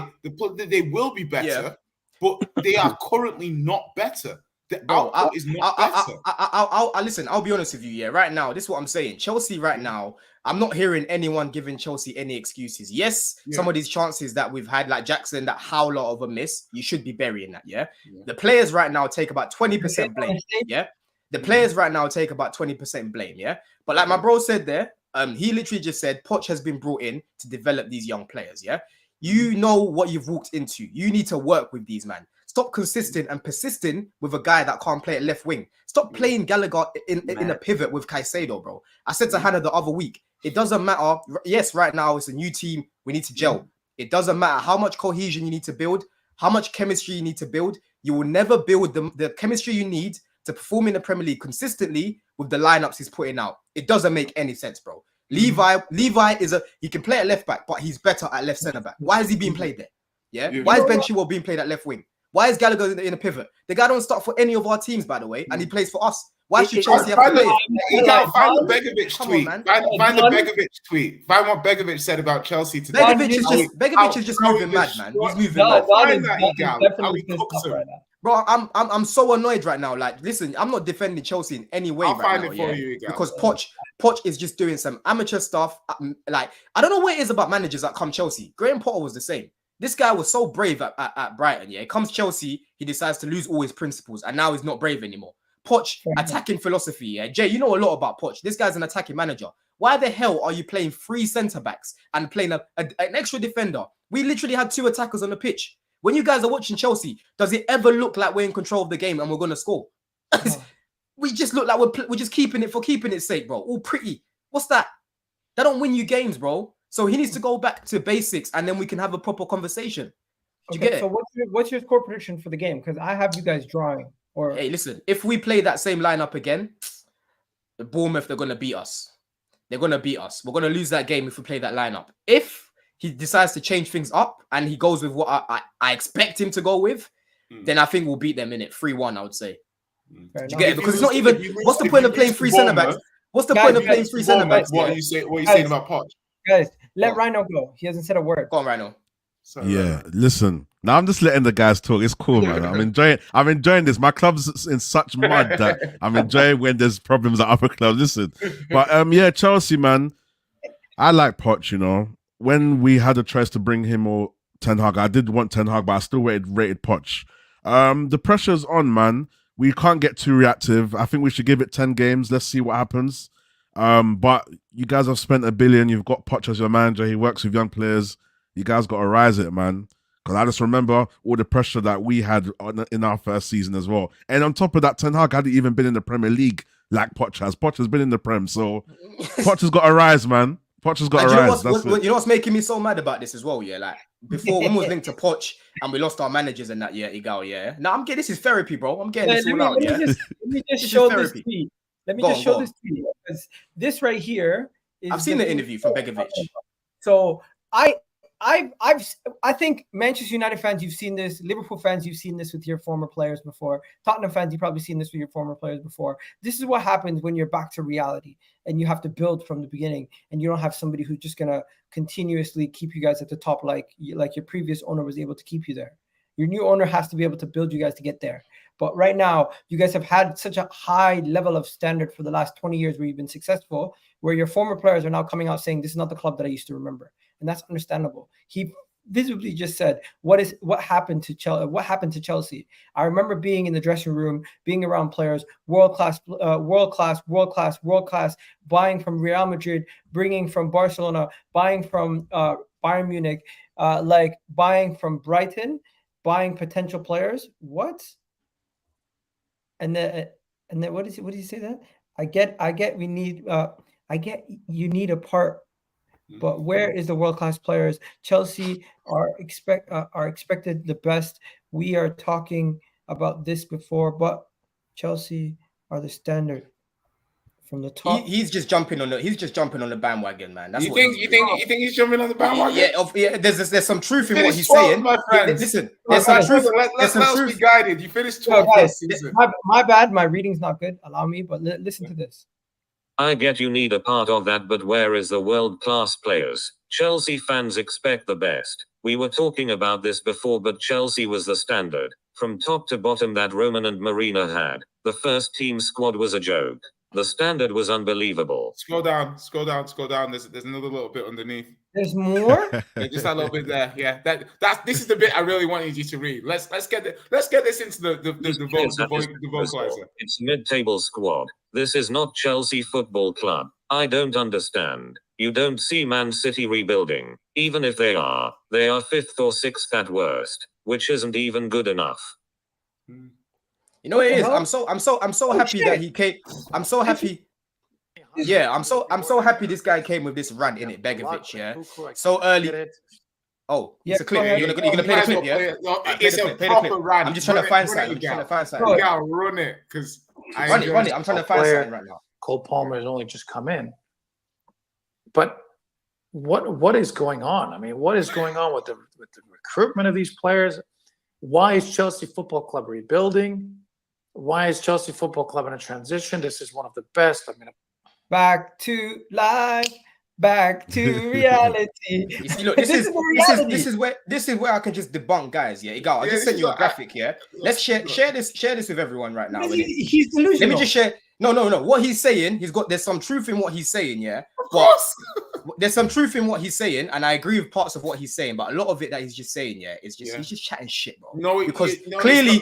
they will be better, but they are currently not better. The output is not better. Listen, I'll be honest with you. Yeah, right now, this is what I'm saying. Chelsea right now, I'm not hearing anyone giving Chelsea any excuses. Yes, some of these chances that we've had, like Jackson, that howler of a miss, you should be burying that. Yeah, the players right now take about 20% blame. Yeah, the players right now take about 20% blame. Yeah, but like my bro said there, he literally just said Poch has been brought in to develop these young players. Yeah, you know what you've walked into. You need to work with these man. Stop consisting and persisting with a guy that can't play at left wing. Stop playing Gallagher in a pivot with Caicedo, bro. I said to Hannah the other week, it doesn't matter. Yes, right now it's a new team. We need to gel. It doesn't matter how much cohesion you need to build, how much chemistry you need to build. You will never build the chemistry you need to perform in the Premier League consistently with the lineups he's putting out. It doesn't make any sense, bro. Levi he can play at left back, but he's better at left centre back. Why is he being played there? Yeah. Why is Ben Chilwell being played at left wing? Why is Gallagher in a pivot? The guy don't start for any of our teams, by the way, and he plays for us. Why should Chelsea have to play? Find the Begovic tweet. Find the Begovic tweet. Find what Begovic said about Chelsea today. Begovic is just moving mad, man. He's moving mad. Bro, I'm so annoyed right now. Like, listen, I'm not defending Chelsea in any way right now. Because Poch is just doing some amateur stuff. Like, I don't know what it is about managers that come Chelsea. Graham Potter was the same. This guy was so brave at Brighton. Yeah, he comes Chelsea, he decides to lose all his principles, and now he's not brave anymore. Poch, attacking philosophy. Yeah, Jay, you know a lot about Poch. This guy's an attacking manager. Why the hell are you playing 3 centre backs and playing an extra defender? We literally had 2 attackers on the pitch. When you guys are watching Chelsea, does it ever look like we're in control of the game and we're going to score? we just look like we're just keeping it for keeping its sake, bro. All pretty. What's that? That don't win you games, bro. So he needs to go back to basics, and then we can have a proper conversation. Do you get it? So what's your score prediction for the game? Because I have you guys drawing. Or hey, listen, if we play that same lineup again, the Bournemouth, they're gonna beat us. They're gonna beat us. We're gonna lose that game if we play that lineup. If he decides to change things up and he goes with what I expect him to go with, then I think we'll beat them in it 3-1. I would say. Do you get it? Because it's not even. What's the point of playing 3 centre backs? What's the point of playing 3 centre backs? What are you saying about Poch? Guys, let Rhino go. He hasn't said a word. Go on, Rhino. Sorry, Yeah, listen. Now I'm just letting the guys talk. It's cool, man. I'm enjoying this. My club's in such mud that I'm enjoying when there's problems at other clubs. Listen, but yeah, Chelsea, man. I like Poch. You know, when we had a choice to bring him or Ten Hag, I did want Ten Hag, but I still rated Poch. The pressure's on, man. We can't get too reactive. I think we should give it 10 games. Let's see what happens. But you guys have spent $1 billion. You've got Poch as your manager. He works with young players. You guys got to rise it, man. Because I just remember all the pressure that we had in our first season as well. And on top of that, Ten Hag hadn't even been in the Premier League like Poch has. Poch has been in the Prem. So Poch has got to rise, man. Poch has got to rise. You know what's making me so mad about this as well, yeah? Like, before, when we was linked to Poch and we lost our managers and that, yeah, Egal, yeah? Now, I'm getting, this is therapy, bro. I'm getting this all out, yeah? Let me just show this tweet. Let me just show this tweet. Because this right here is... I've seen the interview from Begovic. So, I think Manchester United fans, you've seen this. Liverpool fans, you've seen this with your former players before. Tottenham fans, you've probably seen this with your former players before. This is what happens when you're back to reality and you have to build from the beginning, and you don't have somebody who's just gonna continuously keep you guys at the top like your previous owner was able to keep you there. Your new owner has to be able to build you guys to get there. But right now, you guys have had such a high level of standard for the last 20 years where you've been successful, where your former players are now coming out saying, this is not the club that I used to remember. And that's understandable. He visibly just said, what happened to Chelsea? I remember being in the dressing room, being around players, world class, buying from Real Madrid, bringing from Barcelona, buying from Bayern Munich, like buying from Brighton, buying potential players. What? And then what did he say that? I get we need I get you need a part. But where is the world-class players? Chelsea are expected the best. We are talking about this before, but Chelsea are the standard from the top. He's just jumping on the bandwagon, man. That's you think he's jumping on the bandwagon? Yeah. There's some truth in what he's saying. My friend. Listen, there's some truth. Let's be guided. You finished 12th this season. My bad. My reading's not good. Allow me, but listen to this. I get you need a part of that, but where is the world-class players? Chelsea fans expect the best. We were talking about this before, but Chelsea was the standard. From top to bottom that Roman and Marina had. The first team squad was a joke. The standard was unbelievable. Scroll down. There's another little bit underneath. There's more? Yeah, just a little bit there. Yeah, this is the bit I really wanted you to read. Let's get this into the vocalizer. It's mid-table squad. This is not Chelsea Football Club. I don't understand. You don't see Man City rebuilding. Even if they are 5th or 6th at worst, which isn't even good enough. You know what it is? I'm so happy that he came. I'm so happy. Yeah, I'm so happy this guy came with this rant in it, Begovic, yeah. So early. Oh, it's a clip. You're gonna play the clip, yeah? It's a proper rant. I'm just trying to find something. You gotta run it, because run it. I'm trying to find something right now. Cole Palmer has only just come in. But what is going on? I mean, what is going on with the recruitment of these players? Why is Chelsea Football Club rebuilding? Why is Chelsea Football Club in a transition? This is one of the best. I mean, back to life, back to reality. You see, look, this is where I can just debunk guys. Yeah, Egal, I just sent you a graphic here. Let's share this with everyone right now. He's delusional. Let me just share. No. What he's saying, there's some truth in what he's saying, yeah. Of course. There's some truth in what he's saying, and I agree with parts of what he's saying, but a lot of it that he's just saying, yeah, is just he's just chatting shit, bro. Clearly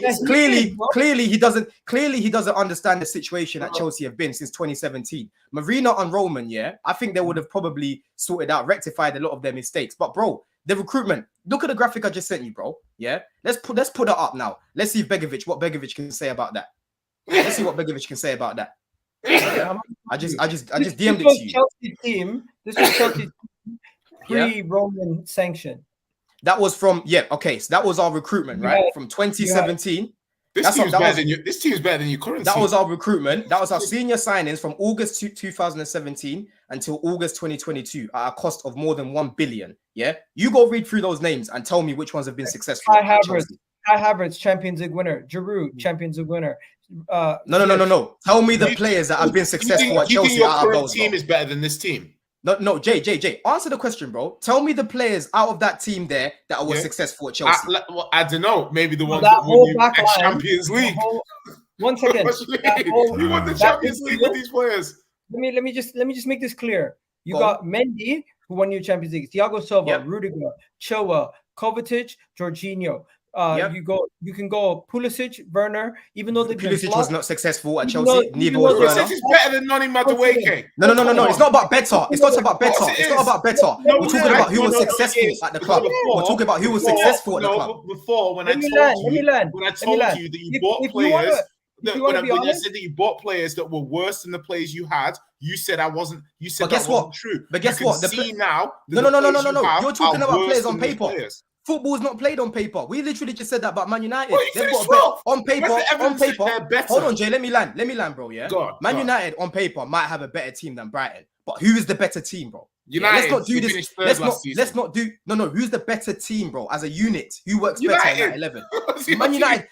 he doesn't understand the situation that Chelsea have been since 2017. Marina and Roman, yeah, I think they would have probably sorted out, rectified a lot of their mistakes. But bro, the recruitment, look at the graphic I just sent you, bro. Yeah, let's put it up now. Let's see if what Begovic can say about that. Let's see what Begovic can say about that. I just DM'd This it was to you. Chelsea team. This was Chelsea pre-Roman sanction. That was from okay. So that was our recruitment, right? From 2017. This team's better than your current That team. was our recruitment. That was our senior signings from August 2017 until August 2022 at a cost of more than 1 billion. Yeah, you go read through those names and tell me which ones have been successful. Kai Havertz, Champions League winner. Giroud, Champions League winner. No. Tell me the players that have been successful at Chelsea. Your current team is better than this team. No, Jay. Answer the question, bro. Tell me the players out of that team there that were successful at Chelsea. I don't know. Maybe the ones that won you Champions League. 1 second. You won the Champions League with these players. Let me just make this clear. You got Mendy, who won you Champions League. Thiago Silva, Rudiger, Chilwell, Kovacic, Jorginho. You can go Pulisic, Werner, even though Pulisic was not successful at Chelsea. Neither was Werner. Pulisic is better than Noni Madueke. No. It's not about better. It's not about better. It's not about better. We're talking about who was successful at the club. We're talking about who was successful at the club. Before, when I told you that you bought players. When I said that you bought players that were worse than the players you had, you said I wasn't. You said that wasn't true. But guess what? Now. No. You're talking about players on paper. Football's not played on paper. We literally just said that about Man United. They've got on paper. Hold on, Jay. Let me land, bro. Yeah. Man United on paper might have a better team than Brighton, but who is the better team, bro? United, let's not do this. Let's not do. No. Who's the better team, bro? As a unit, who works better in that 11? Man United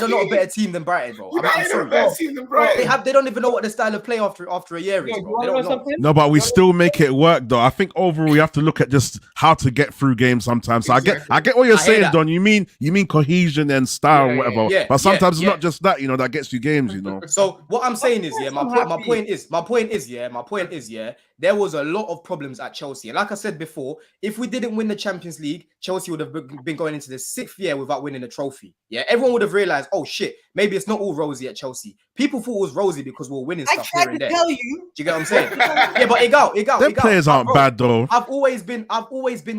are not a better team than Brighton, bro. I'm sorry, better team than Brighton. They don't even know what the style of play after a year is, bro. They don't know. No, but we still make it work, though. I think overall we have to look at just how to get through games sometimes. So I get what you're saying, Don. You mean cohesion and style, or whatever. Yeah, but sometimes it's not just that, that gets you games, So what I'm saying is, my point is, there was a lot of problems at Chelsea. And like I said before, if we didn't win the Champions League, Chelsea would have been going into the 6th year without winning a trophy. Yeah, everyone would have realized, oh shit, maybe it's not all rosy at Chelsea. People thought it was rosy because we were winning stuff here and there. Tell you. Do you get what I'm saying? Yeah, but Egal. Them players aren't bad though. I've always been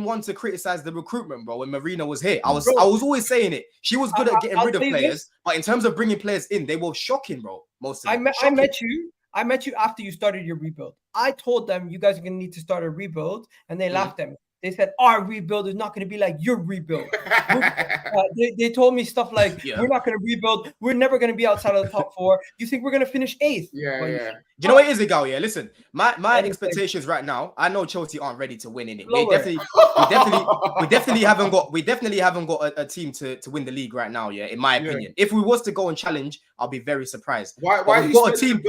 one to criticize the recruitment, bro. When Marina was here, I was always saying it. She was good at getting rid of players, but in terms of bringing players in, they were shocking, bro. Most of them. I met you after you started your rebuild. I told them you guys are going to need to start a rebuild, and they laughed at me. They said, our rebuild is not going to be like your rebuild. They told me stuff like, we're not going to rebuild. We're never going to be outside of the top 4. You think we're going to finish 8th? Yeah. Do you know what it is, Egal? Yeah, listen, my expectations right now, I know Chelsea aren't ready to win in it. We definitely haven't got a team to win the league right now, yeah, in my opinion. If we was to go and challenge, I'll be very surprised. We've got a team.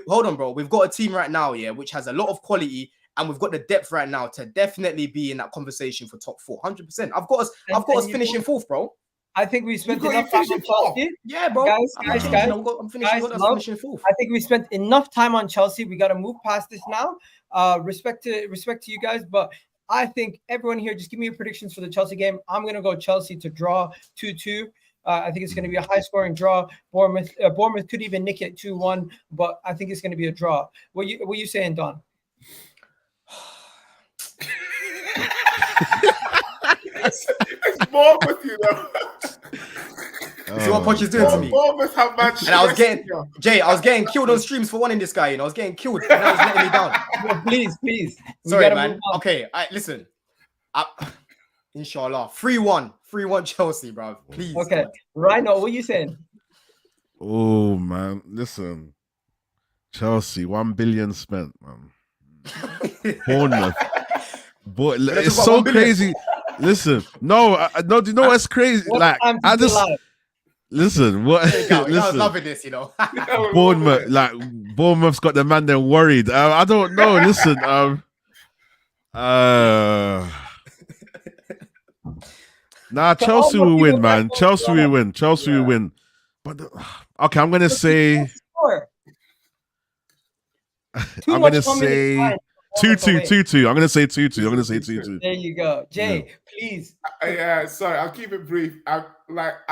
Hold on, bro. We've got a team right now, yeah, which has a lot of quality. And we've got the depth right now to definitely be in that conversation for top 4, 100%. I've got us finishing 4th, bro. I think we spent enough time on Chelsea. Yeah, bro. Guys, I'm finishing 4th. I think we spent enough time on Chelsea. We got to move past this now. Respect to you guys, but I think everyone here, just give me your predictions for the Chelsea game. I'm gonna go Chelsea to draw 2-2. I think it's going to be a high-scoring draw. Bournemouth could even nick it 2-1, but I think it's going to be a draw. What you saying, Don? It's Bournemouth, you know. See what Poch is doing to me. Bournemouth have Manchester. And I was getting killed on streams for wanting this guy. I was getting killed, and I was letting me down. Please. Sorry, man. Okay, listen. Inshallah, 3-1 Chelsea, bro. Please. Okay, Rhino, what are you saying? Oh man, listen, Chelsea 1 billion spent, man. Bournemouth, boy, it's so crazy. Listen, no, do you know what's crazy? Like, I just listen. What? Listen, I was loving this, Bournemouth's got the man then worried. I don't know. Listen, Chelsea will win, man. Chelsea will win. Chelsea will win. But okay, I'm gonna say. I'm gonna say 2-2. I'm gonna say 2-2. There you go, Jay. Please. Yeah, sorry. I'll keep it brief. I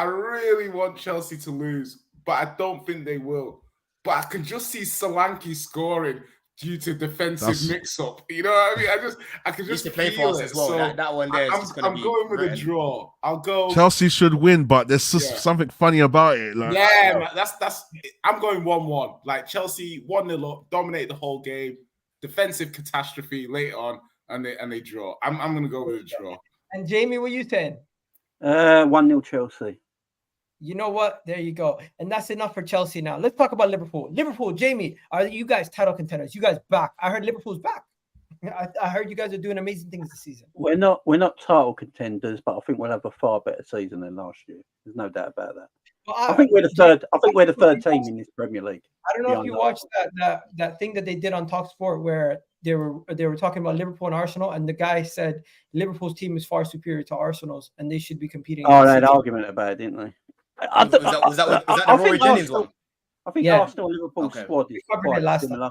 really want Chelsea to lose, but I don't think they will. But I can just see Solanke scoring due to defensive That's- mix-up. You know what I mean? I can He used just to play feel for us it. as well. So That one there is just going to I'm be going with a written. draw. I'll go. Chelsea should win, but there's just something funny about it. Like, Yeah, man, that's. I'm going 1-1. Like Chelsea 1-0 up, dominate the whole game. Defensive catastrophe late on, and they draw. I'm going to go with a draw. And Jamie, what you saying? 1-0 Chelsea. You know what? There you go. And that's enough for Chelsea now. Let's talk about Liverpool. Liverpool, Jamie, are you guys title contenders? You guys back? I heard Liverpool's back. I heard you guys are doing amazing things this season. We're not title contenders, but I think we'll have a far better season than last year. There's no doubt about that. Well, I think we're the third. I think we're the third team in this Premier League. I don't know if you watched that thing that they did on TalkSport where they were talking about Liverpool and Arsenal, and the guy said Liverpool's team is far superior to Arsenal's, and they should be competing. Oh, they had an argument about it, didn't they? Was that the Rory Jennings one? I think Arsenal and Liverpool squad is covered it quite similar.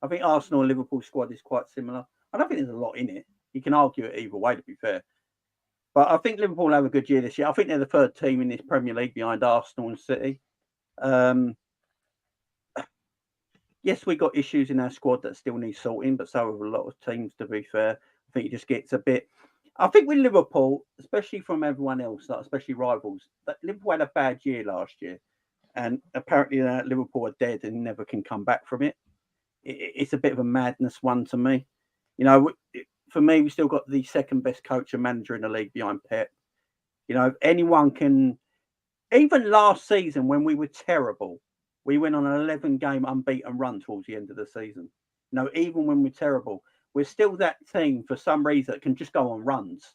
I think Arsenal and Liverpool squad is quite similar. I don't think there's a lot in it. You can argue it either way, to be fair. But I think Liverpool have a good year this year. I think they're the third team in this Premier League behind Arsenal and City. Yes, we got issues in our squad that still need sorting, but so have a lot of teams, to be fair. I think it just gets a bit... I think with Liverpool, especially from everyone else, like especially rivals, that Liverpool had a bad year last year. And apparently Liverpool are dead and never can come back from it. It's a bit of a madness one to me. You know, for me, we still got the second best coach and manager in the league behind Pep. You know, if anyone can... Even last season, when we were terrible, we went on an 11-game unbeaten run towards the end of the season. You know, even when we're terrible, we're still that team for some reason that can just go on runs.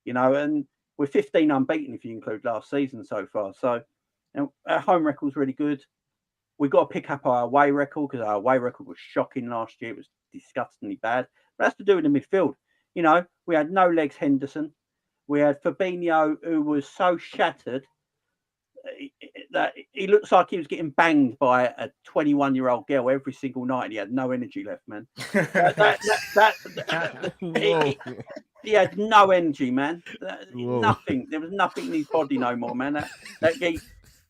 You know, and we're 15 unbeaten if you include last season so far. So, you know, our home record's really good. We've got to pick up our away record because our away record was shocking last year. It was disgustingly bad. But that's to do with the midfield. You know, we had no legs Henderson. We had Fabinho, who was so shattered that he looks like he was getting banged by a 21-year-old girl every single night, and he had no energy left, man. He had no energy, man. Nothing. There was nothing in his body no more, man. That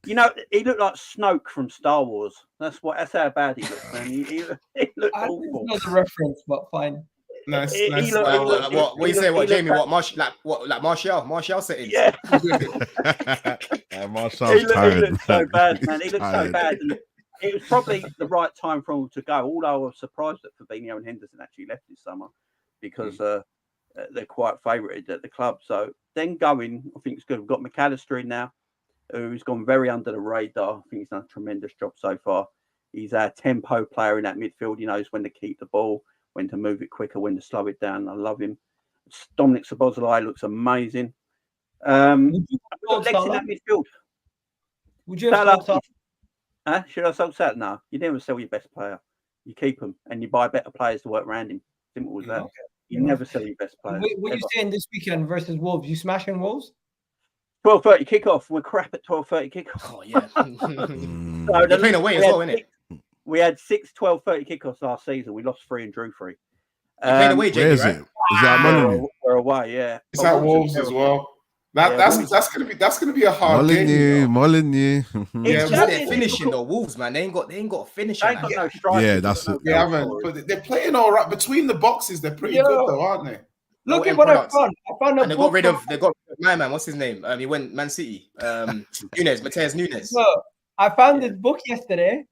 you know, he looked like Snoke from Star Wars. That's how bad he looked, man. He looked I awful. don't know the reference, but fine. Nice. What you say? What Jamie? What Martial? Martial said it. Yeah. Martial's tired. He looked so bad, man. He looked so bad. And it was probably the right time for him to go. Although I was surprised that Fabinho and Henderson actually left this summer because they're quite favoured at the club. So then going, I think it's good. We've got McAllister in now, who's gone very under the radar. I think he's done a tremendous job so far. He's our tempo player in that midfield. He knows when to keep the ball, when to move it quicker, when to slow it down. I love him. Dominic Szoboszlai looks amazing. Legs in that midfield. Would you have sold should I sell Salah? No, you never sell your best player. You keep him and you buy better players to work around him. Simple as that. Okay. You never sell your best player. What are you saying this weekend versus Wolves? You smashing Wolves? 12:30 kickoff. We're crap at 12:30 kickoff. Oh yeah. So they're playing away as well, isn't it? We had 6 12:30 kickoffs last season. We lost 3 and drew 3. Playing away, Jamie, where is right? it? Is that Molyneux? We're away, yeah. Is that Wolves as well? That's gonna be a hard game. Molyneux. Yeah, they're finishing though. Wolves, man, they ain't got a finisher. They ain't got no strikers. Yeah, that's it. They haven't, but they're playing all right between the boxes. They're pretty good though, aren't they? Look at what I found. I found a and they got rid of my man. What's his name? He went Man City. Mateus Nunes. So, I found this book yesterday.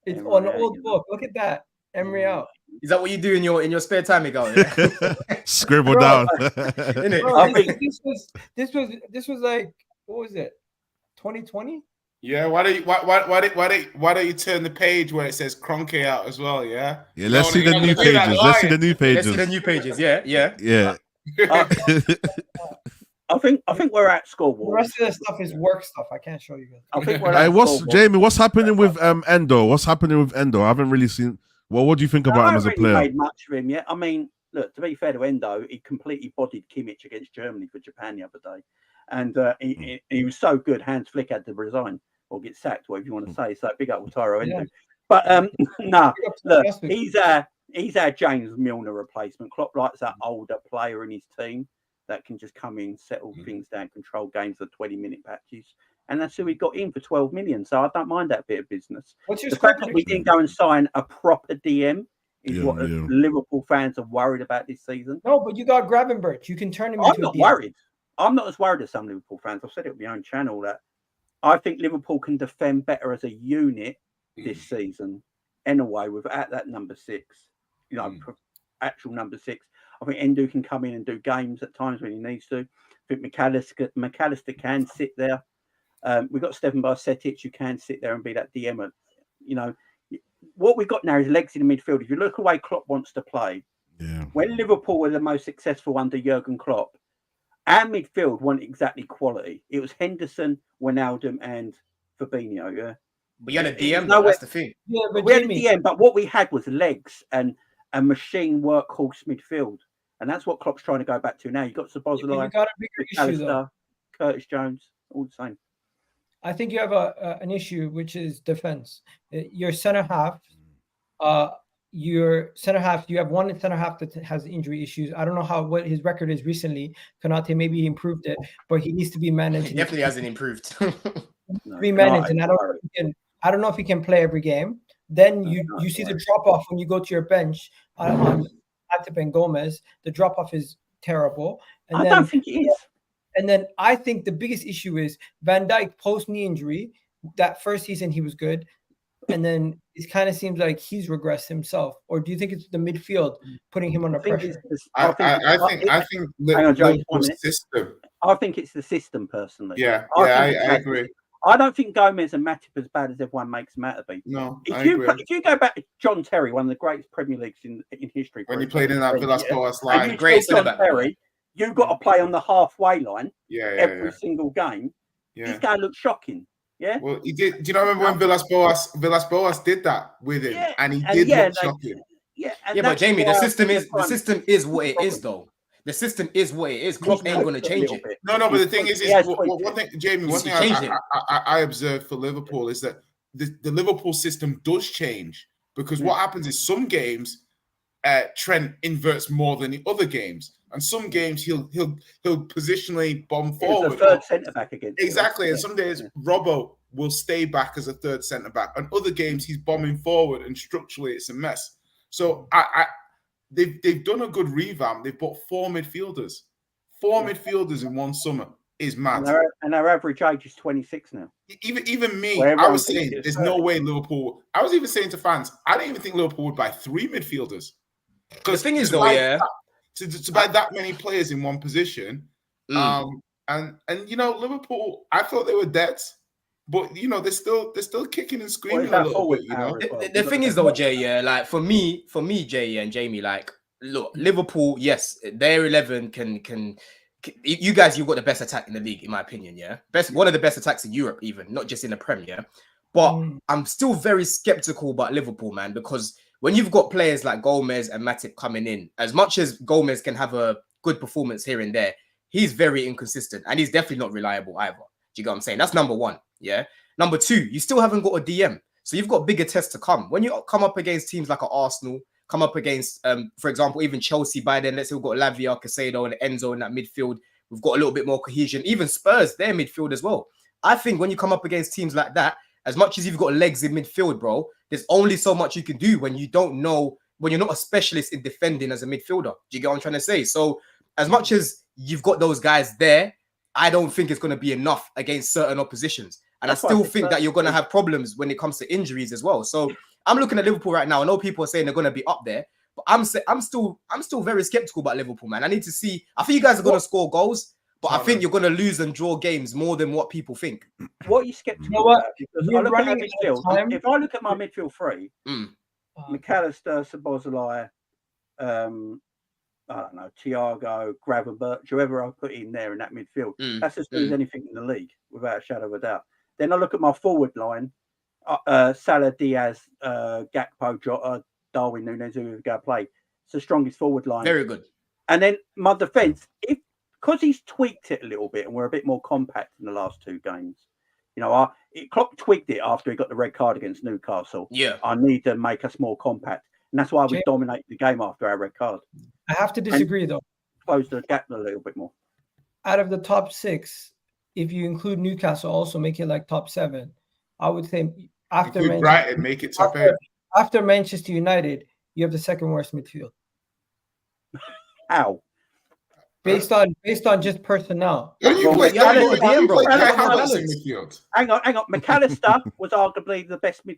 It's on an old book. Look at that. Emery out. Is that what you do in your spare time, Egal? Yeah? Scribble down. Bro, this was like, what was it? 2020? Yeah. Why don't you turn the page where it says Kroenke out as well? Yeah. Yeah. Let's see the new pages. Let's see the new pages. Let's see the new pages. Yeah. I think we're at scoreboard. The rest of the stuff is work stuff. I can't show you guys. I think we're at Jamie? What's happening with Endo? What's happening with Endo? I haven't really seen. Well, what do you think about him as a player? I haven't made much of him yet. I mean, look, to be fair to Endo, he completely bodied Kimmich against Germany for Japan the other day, and he was so good. Hans Flick had to resign or get sacked, whatever you want to say. So big up with Tyro Endo. But no, look, he's our James Milner replacement. Klopp likes that older player in his team that can just come in, settle things down, control games for 20-minute patches. And that's who we got in for 12 million. So I don't mind that bit of business. What's your the fact that we didn't go and sign a proper DM is what Liverpool fans are worried about this season. No, but you got Gravenberch. You can turn him I'm into not a DM. worried. I'm not as worried as some Liverpool fans. I've said it on my own channel that I think Liverpool can defend better as a unit this season anyway without that number 6. You know, actual number 6. I think Endo can come in and do games at times when he needs to. I think McAllister can sit there. We've got Stefan Barsetic who can sit there and be that DM. You know, what we've got now is legs in the midfield. If you look at the way Klopp wants to play, when Liverpool were the most successful under Jurgen Klopp, our midfield wasn't exactly quality. It was Henderson, Wijnaldum, and Fabinho. Yeah, but you had a DM. That's the thing. Yeah, but we had a DM, but what we had was legs and a machine workhorse midfield, and that's what Klopp's trying to go back to now. You got Szoboszlai, you got a bigger issue, though. Curtis Jones, all the same. I think you have an issue, which is defense. Your center half, you have one center half that has injury issues. I don't know what his record is recently. Konate, maybe he improved it, but he needs to be managed. He definitely hasn't improved. Be managed, and I don't know if he can play every game. Then you see the drop off when you go to your bench on Matip and Gomez. The drop off is terrible. And I don't think it is. And then I think the biggest issue is Van Dijk post knee injury. That first season he was good, and then it kind of seems like he's regressed himself. Or do you think it's the midfield putting him under pressure? I think the system. I think it's the system personally. Yeah, I agree. I don't think Gomez and Matip as bad as everyone makes them out to be. No, if you go back to John Terry, one of the greatest Premier Leagues in history, when he played in that Villas-Boas line, great John Terry. You've got to play on the halfway line every single game. Yeah. This guy looks shocking. Yeah. Well, he did. Do you not remember when Villas-Boas did that with him, and he did look shocking? But Jamie, the system is what it is, though. The system is what it is. Klopp ain't going to change it. No, but the thing is one thing, Jamie, one thing I observed for Liverpool is that the Liverpool system does change, because what happens is some games Trent inverts more than the other games, and some games he'll positionally bomb forward. A third centre back again. Exactly, and some days Robbo will stay back as a third centre back, and other games he's bombing forward, and structurally it's a mess. So they've done a good revamp. They've bought 4 midfielders. 4 midfielders in one summer is mad. And our average age is 26 now. Even me, I was saying there's no way Liverpool. I was even saying to fans, I don't even think Liverpool would buy 3 midfielders. Because the thing is, though, to buy that many players in one position, and you know, Liverpool, I thought they were dead, but you know, they're still kicking and screaming a little bit. You know, the thing is, though, Jay, like for me, Jay and Jamie, like, look, Liverpool, yes, their 11 can. You guys, you've got the best attack in the league, in my opinion. Yeah, one of the best attacks in Europe, even not just in the Premier. But I'm still very skeptical about Liverpool, man, because when you've got players like Gomez and Matip coming in, as much as Gomez can have a good performance here and there, he's very inconsistent, and he's definitely not reliable either. Do you get what I'm saying? That's number 1. Yeah. Number 2, you still haven't got a DM, so you've got bigger tests to come. When you come up against teams like Arsenal, come up against, for example, even Chelsea. By then, let's say we've got Lavia, Caicedo, and Enzo in that midfield. We've got a little bit more cohesion. Even Spurs, their midfield as well. I think when you come up against teams like that, as much as you've got legs in midfield, bro, there's only so much you can do when you don't know, when you're not a specialist in defending as a midfielder. Do you get what I'm trying to say? So as much as you've got those guys there, I don't think it's going to be enough against certain oppositions. And I still think that you're going to have problems when it comes to injuries as well. So I'm looking at Liverpool right now. I know people are saying they're going to be up there, but I'm still very skeptical about Liverpool, man. I need to see. I think you guys are going to score goals, but I think you're going to to lose and draw games more than what people think. What are you skeptical about? Because I look at our midfield. If I look at my midfield 3, McAllister, Szoboszlai, I don't know, Thiago, Gravenberch, whoever I put in there in that midfield, that's as good as anything in the league, without a shadow of a doubt. Then I look at my forward line, Salah, Diaz, Gakpo, Jota, Darwin Núñez, who we're going to play. It's the strongest forward line. Very good. And then my defence, because he's tweaked it a little bit and we're a bit more compact in the last 2 games. You know, Klopp tweaked it after he got the red card against Newcastle. Yeah. I need to make us more compact. And that's why we dominate the game after our red card. I have to disagree, though. Close the gap a little bit more. Out of the top 6, if you include Newcastle, also make it like top 7. I would say after Brighton, make it top 8. After Manchester United, you have the second worst midfield. How? Based on just personnel. Yeah, you play you haven't got a Kai DM, bro. Havertz in midfield. Hang on. McAllister was arguably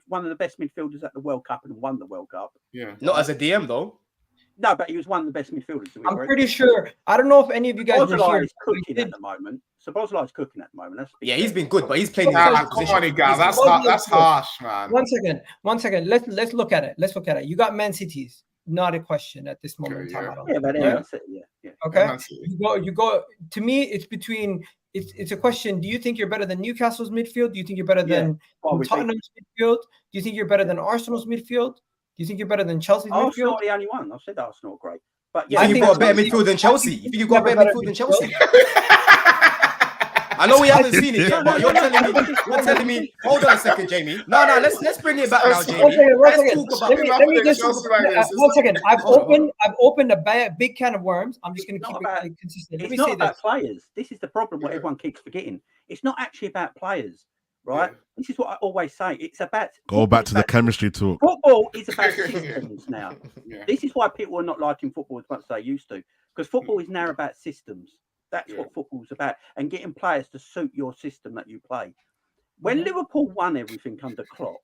one of the best midfielders at the World Cup and won the World Cup. Yeah. Not as a DM though. No, but he was one of the best midfielders. I'm pretty sure. I don't know if any of you guys were here. Is cooking at the moment. Szoboszlai is cooking at the moment. Yeah, he's been good, but he's playing in his Come natural on, position. Egal. That's harsh, man. 1 second. 1 second. Let's look at it. You got Man City's. Not a question at this moment in time. I don't think. But that's it. Yeah. Okay. You go. To me, it's between. It's a question. Do you think you're better than Newcastle's midfield? Do you think you're better than Tottenham's midfield? Do you think you're better than Arsenal's midfield? Do you think you're better than Chelsea's midfield? Arsenal are the only one. I've said Arsenal are great. But yeah, you've got a better midfield than Chelsea. You think you've got a better midfield than Chelsea? I know we haven't seen it yet, but you're telling me. Hold on a second, Jamie. No, let's bring it back now, Jamie. Let me just 1 second. I've opened a big can of worms. I'm just going to keep it consistent. It's not about players. This is the problem. What everyone keeps forgetting. It's not actually about players, right? This is what I always say. It's about go back to the chemistry talk. Football is about systems now. This is why people are not liking football as much as they used to, because football is now about systems. That's what football's about, and getting players to suit your system that you play. When Liverpool won everything under Klopp,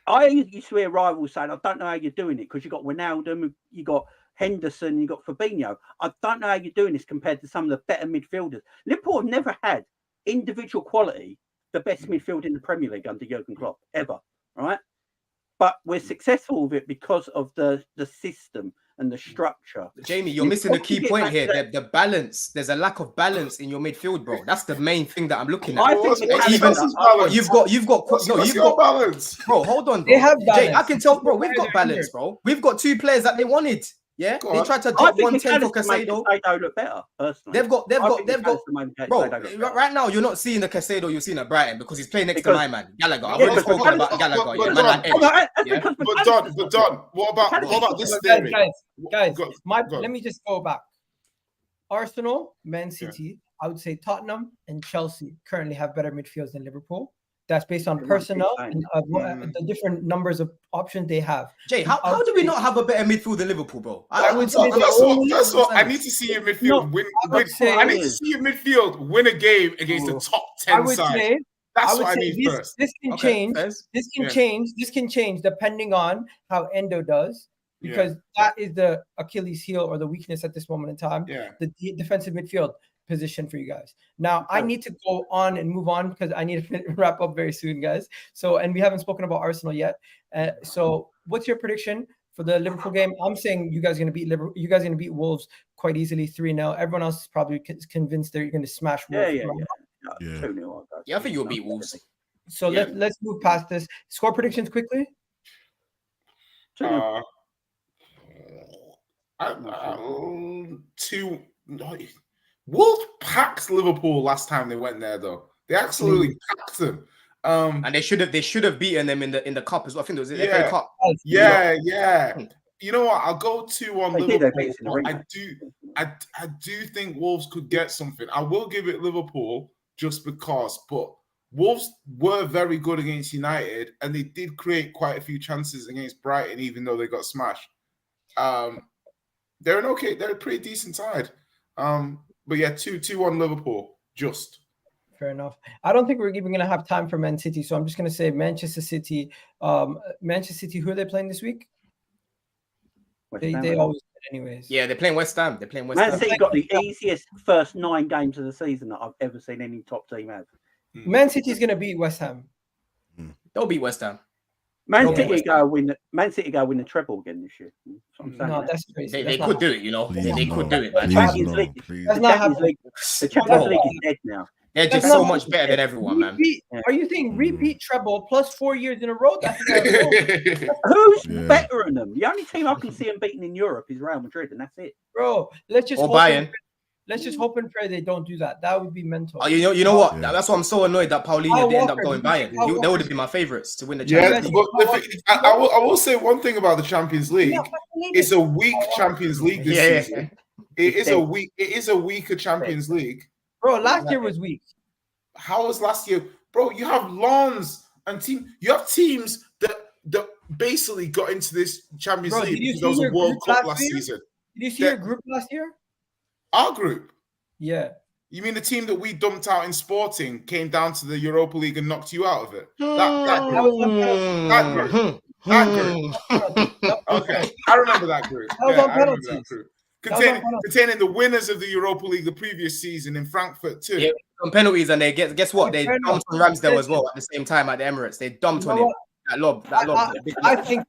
I used to hear rivals saying, "I don't know how you're doing it because you got Ronaldo, you got Henderson, you got Fabinho. I don't know how you're doing this compared to some of the better midfielders." Liverpool have never had individual quality, the best midfield in the Premier League under Jurgen Klopp ever, right? But we're successful with it because of the system and the structure. Jamie, you're missing the key point here. The balance. There's a lack of balance in your midfield, bro. That's the main thing that I'm looking at. You've got balance, bro. Hold on, bro. They have balance. Jay, I can tell, bro. We've got balance, bro. We've got two players that they wanted. Yeah, they tried to drop 110 for Caicedo. Look better, personally. They've got. Bro, right now you're not seeing the Caicedo you're seeing at Brighton because he's playing next to my man Gallagher. I've already spoken about Gallagher. But Don, what about this theory? Guys, let me just go back. Arsenal, Man City, I would say Tottenham and Chelsea currently have better midfields than Liverpool. That's based on personnel and the different numbers of options they have. Jay, how do we not have a better midfield than Liverpool, bro? I would say that's what I need to see your midfield win. I need to see your midfield win a game against the top 10 side. That's what I need first. This can change. This can change depending on how Endo does. Because that is the Achilles heel or the weakness at this moment in time. The defensive midfield position for you guys. Now, I need to go on and move on because I need to wrap up very soon, guys. So, and we haven't spoken about Arsenal yet. So, what's your prediction for the Liverpool game? I'm saying you guys are going to beat Liverpool. You guys are going to beat Wolves quite easily, 3-0. Everyone else is probably convinced they're going to smash Wolves. Yeah, I think you'll beat Wolves. So let's move past this. Score predictions quickly. Wolves packed Liverpool last time they went there, though. They absolutely packed them. And they should have beaten them in the cup as well. I think it was the FA Cup. Yeah. You know what? I'll go 2-1 Liverpool. I do think Wolves could get something. I will give it Liverpool just because, but Wolves were very good against United, and they did create quite a few chances against Brighton, even though they got smashed. They're a pretty decent side. But yeah, 2-1 Liverpool, just. Fair enough. I don't think we're even going to have time for Man City, so I'm just going to say Manchester City. Manchester City, who are they playing this week? They always play anyways. Yeah, they're playing West Ham. Man City got the easiest first 9 games of the season that I've ever seen any top team have. Man City's going to beat West Ham. They'll beat West Ham. Man City go win the treble again this year. No, that's crazy. They could do it, you know. They could do it, man. The Champions League is dead now. They're just so much better than everyone, man. Are you saying repeat treble plus 4 years in a row? Who's better than them? The only team I can see them beating in Europe is Real Madrid, and that's it. Bro, let's just Bayern. Let's just hope and pray they don't do that. That would be mental. You know what? That's why I'm so annoyed that Paulinho didn't end up going Bayern. They would have been my favourites to win the Champions League. But I will say one thing about the Champions League. It's a weak Champions League this season. It is a weaker Champions League. Bro, last year was weak. How was last year? Bro, you have Lens and you have teams that basically got into this Champions Bro, League did you because there was see a your World group Cup last last year? season. Did you see your group last year? Our group. Yeah. You mean the team that we dumped out in Sporting came down to the Europa League and knocked you out of it? That group. Okay, I remember that group. That was Yeah, on I remember penalties. that group. Containing the winners of the Europa League the previous season in Frankfurt too. Yeah, on penalties, and they guess what? They fair enough. dumped on Ramsdale as well at the same time at the Emirates. They dumped on him. What? That lob. I think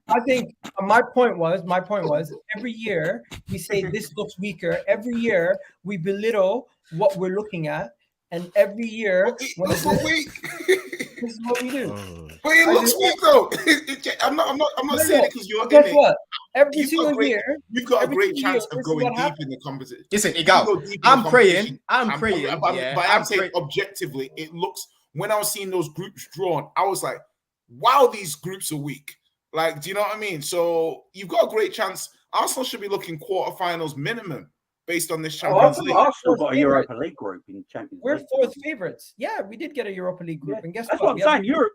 my point was every year we say this looks weaker. Every year we belittle what we're looking at, and every year when That's not weak. this is what we do. But it looks weak though. I'm not saying it because you're Guess in it. what? Every single year, you've got a every great single chance year, of this is going what deep happens. in the competition. Listen, Egal, I'm praying. But I'm saying objectively, it looks. When I was seeing those groups drawn, I was like, wow, these groups are weak. Like, do you know what I mean? So you've got a great chance. Arsenal should be looking quarterfinals minimum based on this Champions League. Arsenal got a Europa League group in Champions We're League. fourth favorites. Yeah, we did get a Europa League group, and guess That's what? what I'm saying. Europe.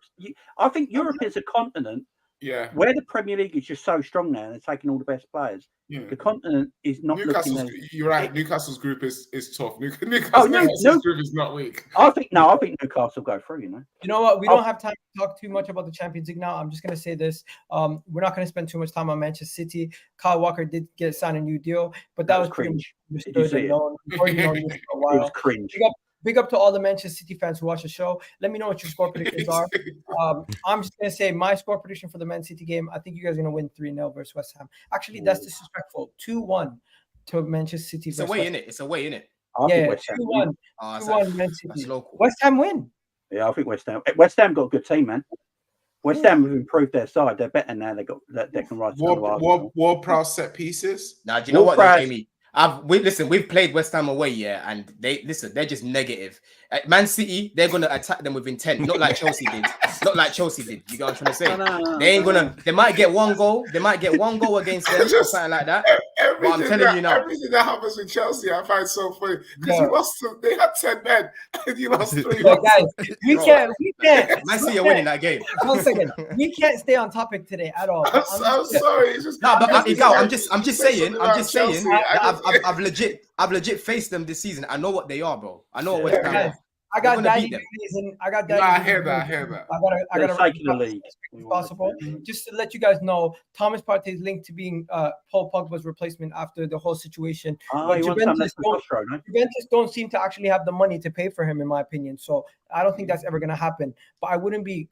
I think Europe is a continent. Yeah. Where the Premier League is just so strong now, and they're taking all the best players. Yeah. The continent is not looking. You're right. Newcastle's group is tough. Newcastle's group is not weak. I think Newcastle go through. You know what? We don't have time to talk too much about the Champions League now. I'm just gonna say this. We're not gonna spend too much time on Manchester City. Kyle Walker did get signed a new deal, but that was cringe. Understood and known. We've already known this for a while. It was cringe. Big up to all the Manchester City fans who watch the show. Let me know what your score predictions are. I'm just going to say my score prediction for the Man City game. I think you guys are going to win 3-0 versus West Ham. Actually, that's disrespectful. 2-1 to Manchester City. It's away, innit? It's away, innit? Yeah, 2-1. 2-1 Man City. West Ham win. Yeah, I think West Ham. West Ham got a good team, man. West Ham have improved their side. They're better now. They can rise. Ward-Prowse set pieces. Now, do you know what, Jamie? We've played West Ham away, and they're just negative. At Man City, they're gonna attack them with intent, not like Chelsea did. Not like Chelsea did. You get what I'm trying to say? No, they ain't gonna. They might get one goal. They might get one goal against them, or something like that. But I'm telling you now, everything that happens with Chelsea, I find so funny because you lost. They had 10 men, and you lost 3. Guys, we can't. Man City are winning that game. 1 second. We can't stay on topic today at all. I'm sorry. It's just no, but I'm just saying. I've legit faced them this season. I know what they are, bro. I know what West Ham are. I got Daddy reason. I got Daddy. I hear that. I gotta the league as possible. Just to let you guys know, Thomas Partey is linked to being Paul Pogba's replacement after the whole situation. But Juventus don't seem to actually have the money to pay for him, in my opinion. So I don't think that's ever gonna happen. But I wouldn't be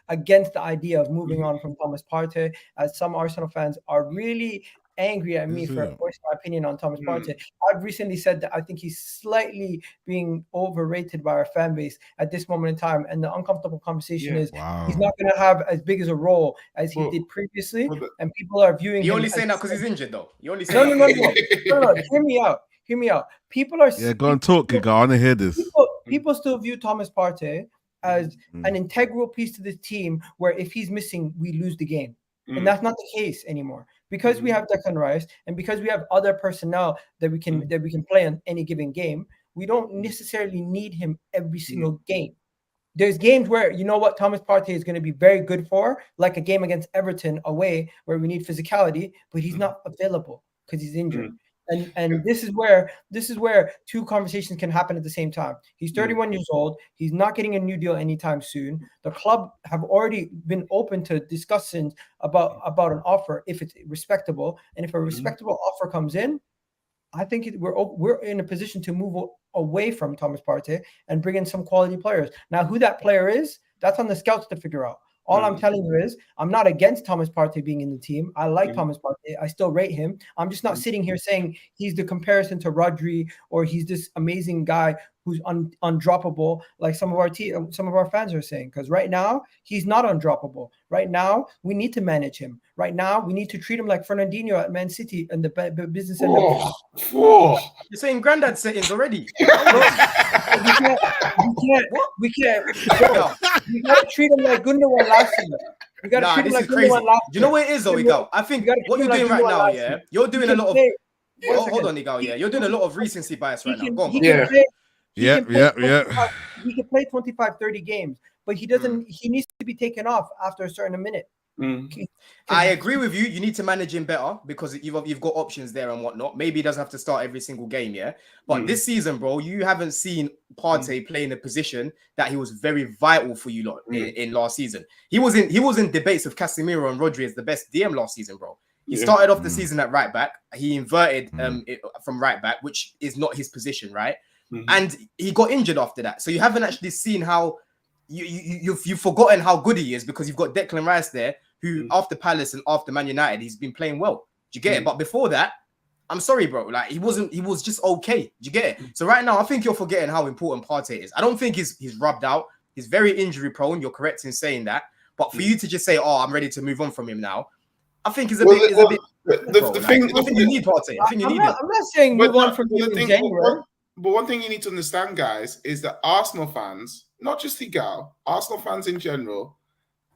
against the idea of moving on from Thomas Partey, as some Arsenal fans are really angry at me for voicing my opinion on Thomas Partey. I've recently said that I think he's slightly being overrated by our fan base at this moment in time, and the uncomfortable conversation is he's not going to have as big as a role as he did previously, and people are viewing. You only saying that because he's injured, though. You only saying no. Hear me out. People are go and talk. You go on and hear this. People still view Thomas Partey as an integral piece to the team, where if he's missing, we lose the game. And that's not the case anymore, because we have Declan Rice and because we have other personnel that we can play on any given game. We don't necessarily need him every single game. There's games where you know what Thomas Partey is going to be very good for, like a game against Everton away where we need physicality, but he's not available because he's injured. And this is where two conversations can happen at the same time. He's 31 years old. He's not getting a new deal anytime soon. The club have already been open to discussions about an offer if it's respectable. And if a respectable offer comes in, I think we're in a position to move away from Thomas Partey and bring in some quality players. Now, who that player is, that's on the scouts to figure out. All I'm telling you is I'm not against Thomas Partey being in the team. I like Thomas Partey. I still rate him. I'm just not sitting here saying he's the comparison to Rodri or he's this amazing guy who's undroppable, like some of our fans are saying. Because right now he's not undroppable. Right now we need to manage him. Right now we need to treat him like Fernandinho at Man City and the business end. You're saying granddad settings already. We can't treat him like Gundogan last year. We gotta treat him like Gundogan last year. You know what it is, though, Egal? I think what you're doing right now, you're doing a lot of. Hold on, Egal. You're doing a lot of recency bias right now. Go on. He can play 25, 30 games, but he doesn't. He needs to be taken off after a certain minute. I agree with you. You need to manage him better because you've got options there and whatnot. Maybe he doesn't have to start every single game, yeah. But this season, bro, you haven't seen Partey play in a position that he was very vital for you lot in last season. He was in debates with Casemiro and Rodri as the best DM last season, bro. He started off the season at right back. He inverted from right back, which is not his position, right? And he got injured after that. So you haven't actually seen how you've forgotten how good he is because you've got Declan Rice there, who after Palace and after Man United, he's been playing well. Do you get it? But before that, I'm sorry, bro. Like he was just okay. Do you get it? So right now, I think you're forgetting how important Partey is. I don't think he's rubbed out. He's very injury prone. You're correct in saying that. But for you to just say, "Oh, I'm ready to move on from him now," I think it's a bit. I think you need Partey. I think you need him. I'm not saying move on from him in January. But one thing you need to understand, guys, is that Arsenal fans, not just Egal, Arsenal fans in general,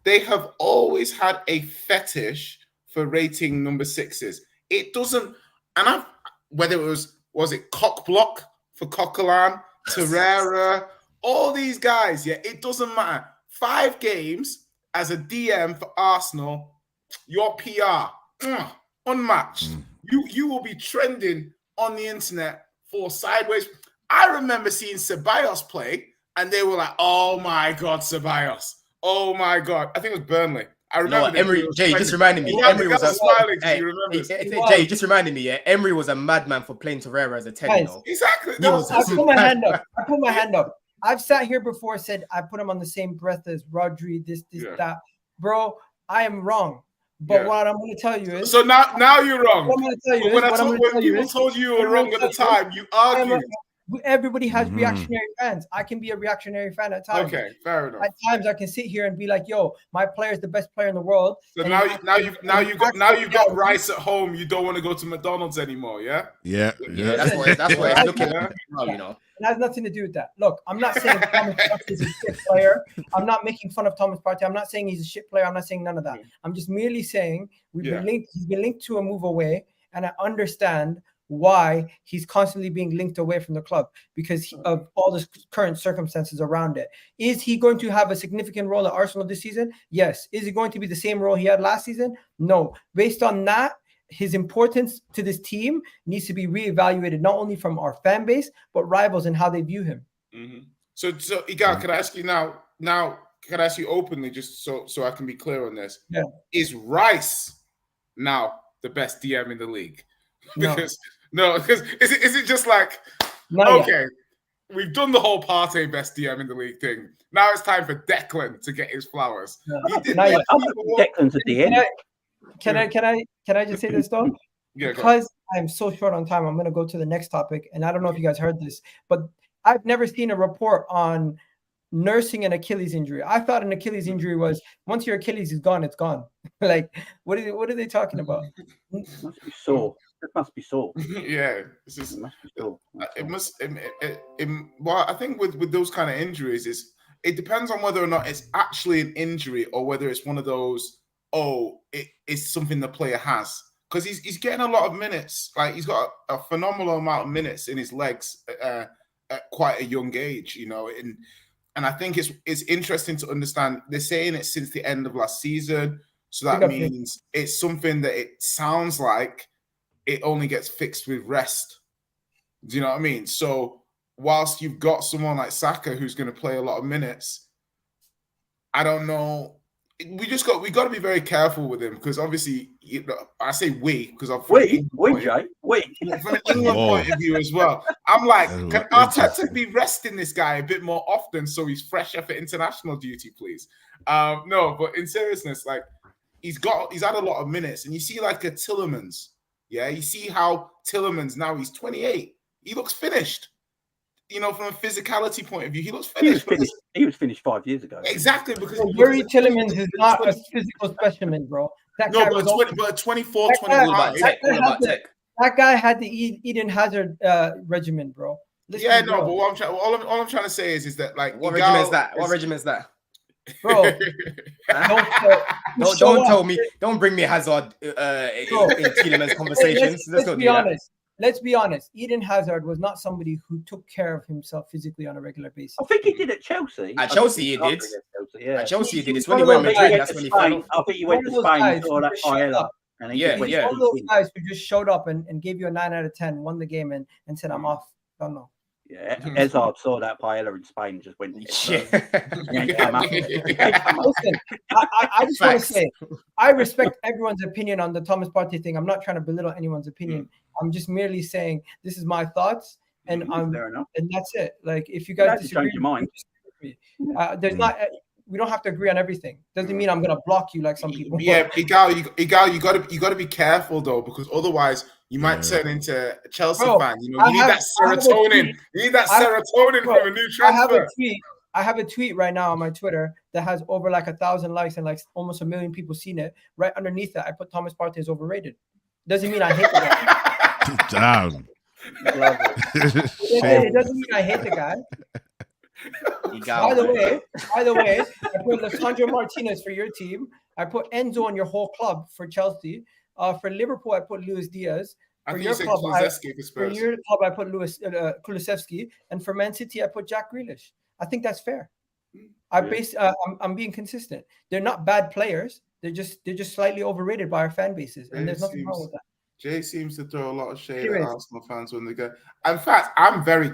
they have always had a fetish for rating number 6s. It doesn't, and whether it was it Cockblock for Coquelin, Torreira, all these guys, yeah, it doesn't matter. 5 games as a DM for Arsenal, your PR, unmatched. You will be trending on the internet for sideways. I remember seeing Ceballos play, and they were like, "Oh my God, Ceballos! Oh my God!" I think it was Burnley. I remember. No, Emery, Jay, just reminded me. Emery was smiling. Jay, just reminded me. Yeah, Emery was a madman for playing Torreira as a 10. Exactly. I put my hand up. I put my hand up. I've sat here before, said I put him on the same breath as Rodri. This, that, bro. I am wrong. But what I'm going to tell you is... So now you're wrong. What I'm going to tell you is... When people told you were wrong at the time, you argued. Everybody has reactionary fans. I can be a reactionary fan at times. Okay, fair enough. At times I can sit here and be like, "Yo, my player is the best player in the world." So now you've got Rice at home. You don't want to go to McDonald's anymore, yeah? Yeah. That's what it's looking at. You know, it has nothing to do with that. Look, I'm not saying Thomas Partey is a shit player. I'm not making fun of Thomas Partey. I'm not saying he's a shit player. I'm not saying none of that. I'm just merely saying he's been linked to a move away, and I understand why he's constantly being linked away from the club because of all the current circumstances around it. Is he going to have a significant role at Arsenal this season? Yes. Is it going to be the same role he had last season? No. Based on that, his importance to this team needs to be reevaluated, not only from our fan base, but rivals and how they view him. So Egal, can I ask you now, can I ask you openly, just so I can be clear on this? Yeah. Is Rice now the best DM in the league? Because is it just like, okay, we've done the whole Partey best DM in the league thing. Now it's time for Declan to get his flowers. Declan to DM. Can I just say this though? Because I'm so short on time, I'm going to go to the next topic. And I don't know if you guys heard this, but I've never seen a report on nursing an Achilles injury. I thought an Achilles injury was once your Achilles is gone, it's gone. Like, what are they talking about? It must be sore. It must be sore. Yeah, it must be sore. Well, I think with those kind of injuries, it depends on whether or not it's actually an injury or whether it's one of those. It's something the player has, because he's getting a lot of minutes. Like, he's got a phenomenal amount of minutes in his legs at quite a young age, you know. And I think it's interesting to understand. They're saying it since the end of last season, so that means it's something that it sounds like it only gets fixed with rest. Do you know what I mean? So whilst you've got someone like Saka who's going to play a lot of minutes, I don't know. We got to be very careful with him, because obviously, I say we because I'm from an England point of view as well. I'm like, can Arteta be resting this guy a bit more often so he's fresher for international duty, please? No, but in seriousness, like he's had a lot of minutes, and you see like a Tillemans, you see how Tillemans now he's 28, he looks finished. You know, from a physicality point of view, he looks finished. He was finished 5 years ago. Exactly, because Yuri Tillemans is not a physical specimen, bro. That guy was 24, 25. That guy had the Eden Hazard regimen, bro. But all I'm trying to say is that, like, what regimen is that? What regimen is that? Bro, don't tell me. Don't bring me Hazard in Tielemans conversations. Let's be honest. let's be honest. Eden Hazard was not somebody who took care of himself physically on a regular basis. I think he did at Chelsea. At Chelsea, he did. Yeah. At Chelsea, he did. It's One when he of went those Madrid. guys- That's when he fell off. I think he went to One of those Spain, guys saw who that just showed paella, up. and he Yeah, just went He's yeah. one of those guys who just showed up and gave you a 9 out of 10, won the game, and said, "I'm off." Don't know. Yeah, Hazard saw that paella in Spain, just went. Yeah. He ain't come up. He ain't come up. Listen, I just want to Facts. say, I respect everyone's opinion on the Thomas Partey thing. I'm not trying to belittle anyone's opinion. I'm just merely saying this is my thoughts, and Fair enough. and that's it. Like, if you You guys have to disagree, change your mind. disagree with me. There's not. We don't have to agree on everything. Doesn't mean I'm gonna block you like some people. Yeah, Egal, you gotta be careful though, because otherwise you might turn into a Chelsea Bro, fan. You know, I you need have- that I have a serotonin. tweet. You need that I- serotonin bro, from a new I have transfer. I have a tweet right now on my Twitter that has over like 1,000 likes and like almost 1 million people seen it. Right underneath that, I put Thomas Partey is overrated. Doesn't mean I hate the guy. Damn. It doesn't mean I hate the guy. By the way, I put Alessandro Martinez for your team. I put Enzo on your whole club for Chelsea. For Liverpool, I put Luis Diaz. I For think your you said club, Kulusevski for for Spurs. your club, I put Kulusevski, and for Man City, I put Jack Grealish. I think that's fair. I'm being consistent. They're not bad players. They're just slightly overrated by our fan bases, and there's nothing wrong with that. Jay seems to throw a lot of shade Anyways. at Arsenal fans when they go. In fact, I'm very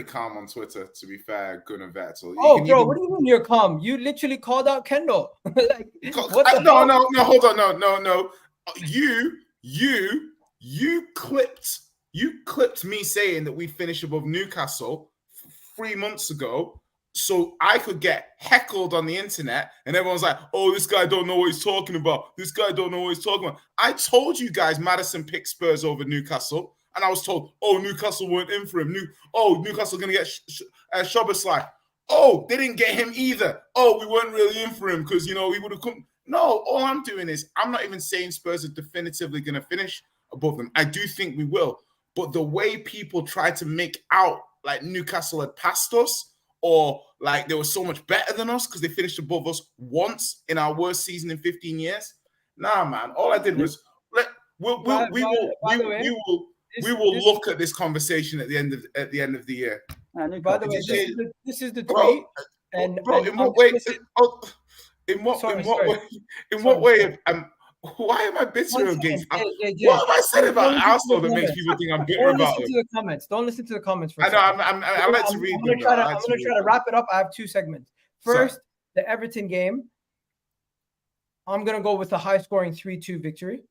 calm on Twitter. To be fair, Gunnar Vettel. Oh, bro, what do you mean you're calm? You literally called out Kendall. Like, what the no, hell? no, hold on, no. You clipped me saying that we finished above Newcastle 3 months ago, so I could get heckled on the internet, and everyone's like, "Oh, this guy don't know what he's talking about. This guy don't know what he's talking about." I told you guys Maddison picked Spurs over Newcastle, and I was told, "Oh, Newcastle weren't in for him. Newcastle gonna get Szoboszlai. Oh, they didn't get him either. Oh, we weren't really in for him because he would have come." No, all I'm doing is I'm not even saying Spurs are definitively going to finish above them. I do think we will. But the way people try to make out like Newcastle had passed us or like they were so much better than us because they finished above us once in our worst season in 15 years. Nah, man. All I did was we will look at this conversation at the end of the year. By the way, this is the tweet. Bro, and in what way? Why am I bitter against? What have I said about Arsenal that makes people think I'm bitter about it? Don't listen to the comments. I know. I like to read them. I'm gonna try to wrap it up. I have 2 segments. First, the Everton game. I'm gonna go with a high-scoring 3-2 victory.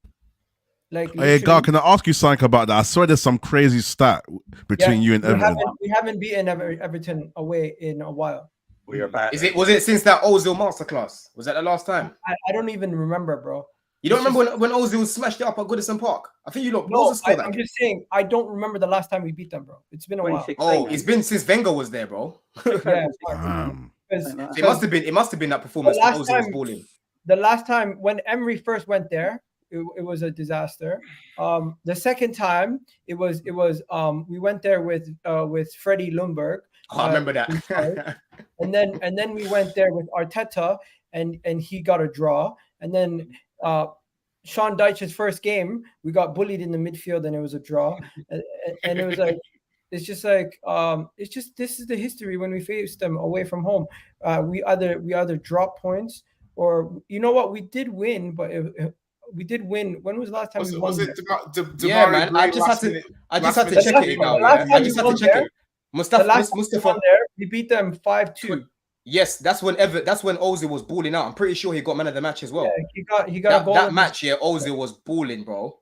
Hey, God, can I ask you something about that? I saw there's some crazy stat between you and Everton. We haven't beaten Everton away in a while. We are back. Was it since that Ozil masterclass? Was that the last time? I don't even remember, bro. You don't remember when Ozil smashed it up at Goodison Park? I think you look. No, I'm just saying I don't remember the last time we beat them, bro. It's been a while. Oh, it's been since Wenger was there, bro. Yeah, it must have been that performance that Ozil was balling. The last time when Emery first went there, it was a disaster. The second time it was we went there with Freddie Ljungberg. I remember that. and then we went there with Arteta and he got a draw. And then Sean Dyche's first game, we got bullied in the midfield and it was a draw. And it was like this is the history when we faced them away from home. We either drop points or you know what, we did win, but we did win. When was the last time we won? Was it yeah, man. I just had to check it now. I just had to check it. Mustafa. We beat them 5-2. Yes, that's when Ozil was balling out. I'm pretty sure he got man of the match as well. Yeah, he got a goal. That match, yeah, Ozil was balling, bro.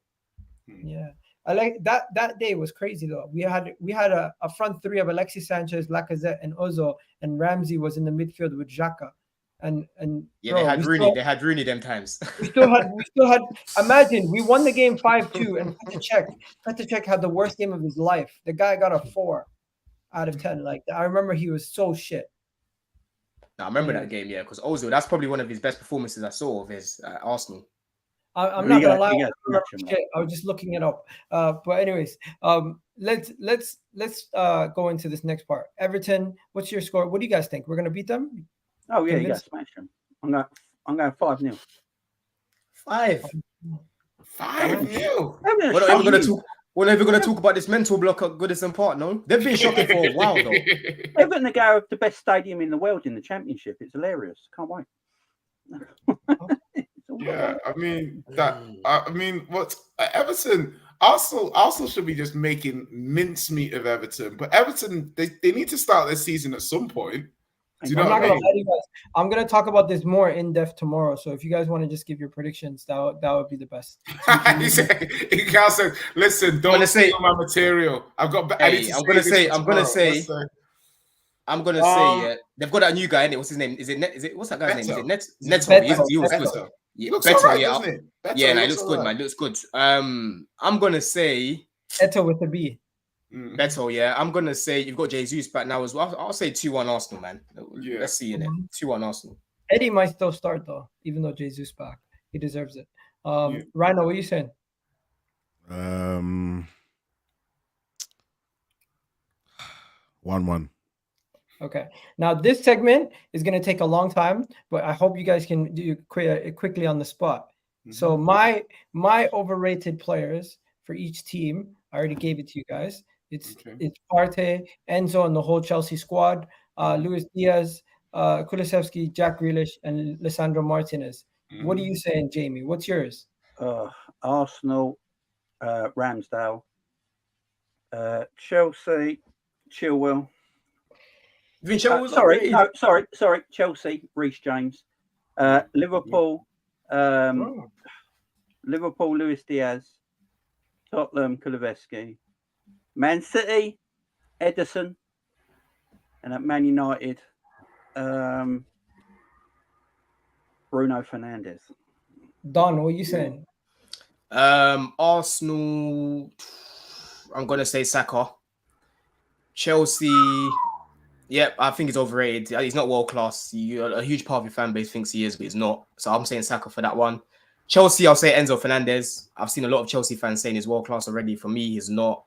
Yeah, I like that day was crazy though. We had a front three of Alexis Sanchez, Lacazette, and Ozil, and Ramsey was in the midfield with Xhaka. And yeah, bro, they had Rooney them times. we still had. Imagine we won the game 5-2, and Petr had the worst game of his life. The guy got a 4 out of 10. Like I remember, he was so shit. I remember that game, yeah, because Ozil, that's probably one of his best performances I saw of his Arsenal. I'm not gonna lie, I was just looking it up. But anyways, let's go into this next part. Everton, what's your score? What do you guys think? We're gonna beat them? Oh yeah, you gotta smash them. I'm going 5-0. 5-0. What We're not even gonna talk. We're never going to talk about this mental block at Goodison Park, no? They've been shocking for a while, though. They're going to go the best stadium in the world in the Championship. It's hilarious. Can't wait. Yeah, I mean what Everton, Arsenal should be just making mincemeat of Everton, but Everton they need to start their season at some point. Do you know what I mean? I'm gonna talk about this more in depth tomorrow. So if you guys want to just give your predictions, that would be the best. Egal said, "Listen, don't steal my material. I've got. I'm gonna say, yeah, they've got that new guy in it. What's his name? What's that guy's name? Is it Neto? He was good. He looks alright, doesn't he? Yeah, he looks good, man. Looks good. I'm gonna say Neto with the B. Beto, yeah. I'm gonna say you've got Jesus back now as well. I'll say 2-1 Arsenal, man. Yeah. Let's see in it. 2-1 Arsenal. Eddie might still start though, even though Jesus back. He deserves it. Rhino, what are you saying? 1-1. Okay. Now this segment is going to take a long time, but I hope you guys can do quickly on the spot. So my overrated players for each team, I already gave it to you guys. It's Partey, Enzo, and the whole Chelsea squad. Luis Diaz, Kulusevski, Jack Grealish, and Lisandro Martinez. What are you saying, Jamie? What's yours? Arsenal, Ramsdale, Chelsea, Chilwell. Sorry. Chelsea, Reece James. Liverpool, Liverpool, Luis Diaz. Tottenham, Kulusevski. Man City, Ederson. And at Man United, Bruno Fernandes. Don, what are you saying? Arsenal, I'm going to say Saka. Chelsea, yep, I think he's overrated. He's not world class. A huge part of your fan base thinks he is, but he's not. So I'm saying Saka for that one. Chelsea, I'll say Enzo Fernandez. I've seen a lot of Chelsea fans saying he's world class already. For me, he's not.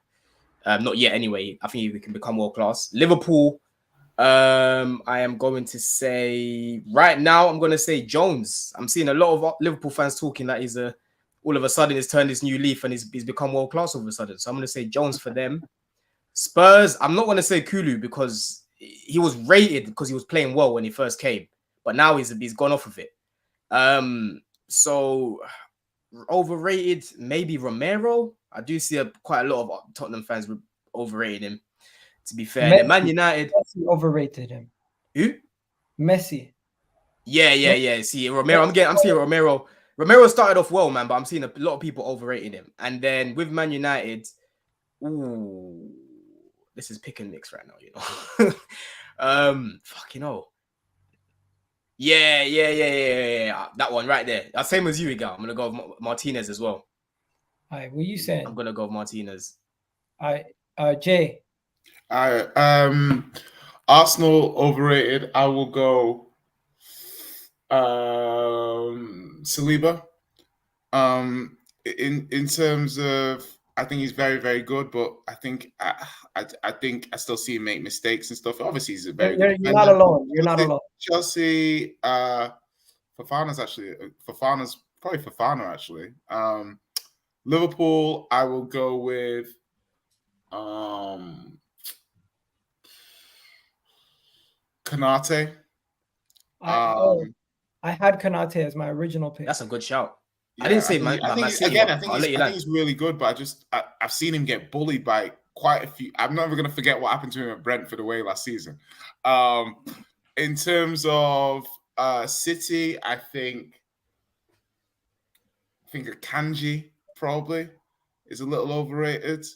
Not yet anyway. I think he can become world class. Liverpool, I am going to say right now, I'm going to say Jones. I'm seeing a lot of Liverpool fans talking that he's all of a sudden he's turned this new leaf and he's become world class all of a sudden. So I'm going to say Jones for them. Spurs, I'm not going to say Kulu because he was rated because he was playing well when he first came, but now he's gone off of it. So overrated, maybe Romero. I do see quite a lot of Tottenham fans overrated him. To be fair, Man United Messi overrated him. Who? Messi. Yeah. See, Romero. I'm seeing Romero. Romero started off well, man, but I'm seeing a lot of people overrating him. And then with Man United, this is pick and mix right now, you know. Fucking hell. Yeah. That one right there. Same as you, Egal. I'm gonna go with Martinez as well. All right, what are you saying? I'm gonna go with Martinez. Jay. Arsenal overrated. I will go Saliba. In terms of, I think he's very, very good, but I think I still see him make mistakes and stuff. Obviously, he's a very good You're not alone. You're not alone. Chelsea, Fofana's probably Fofana actually. Liverpool, I will go with Konate. I had Konate as my original pick. That's a good shout. Yeah, I didn't say I think he's really good, but I've seen him get bullied by quite a few. I'm never going to forget what happened to him at Brentford away last season. In terms of City, I think Akanji probably is a little overrated.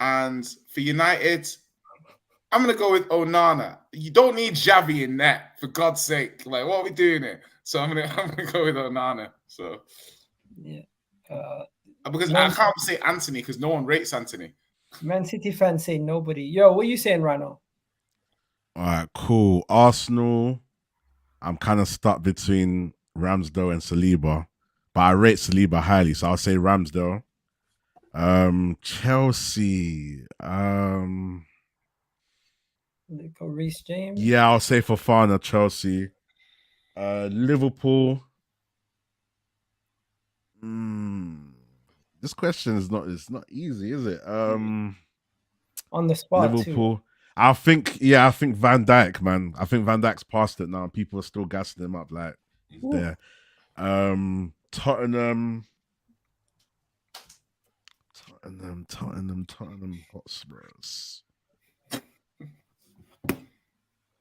And for United, I'm going to go with Onana. You don't need Xavi in net, for God's sake. Like, what are we doing here? So I'm gonna go with Onana. So yeah, because I can't say Anthony because no one rates Anthony. Man City fans say nobody. Yo, what are you saying, Rano? All right, cool. Arsenal, I'm kind of stuck between Ramsdale and Saliba, but I rate Saliba highly, so I'll say Ramsdale. Chelsea, Go Reece James. yeah, I'll say Fofana, Chelsea. Liverpool, This question is not. It's not easy, is it? On the spot, Liverpool. too. I think Van Dijk, man. I think Van Dijk's past it now. People are still gassing him up like he's there. Tottenham Hotspurs.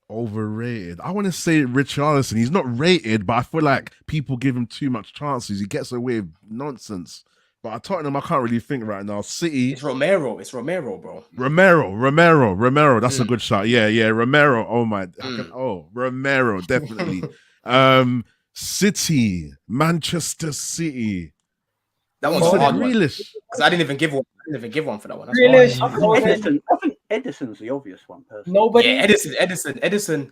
Overrated. I want to say Richarlison. He's not rated, but I feel like people give him too much chances. He gets away with nonsense. But at Tottenham, I can't really think right now. City. It's Romero. It's Romero, bro. Romero. That's a good shot. Yeah. Romero. Oh my. Romero, definitely. City. Manchester City. That one's a hard one. Because I didn't even give one. For that one. That's I think Edison's the obvious one. Personally. Nobody. Yeah, Edison.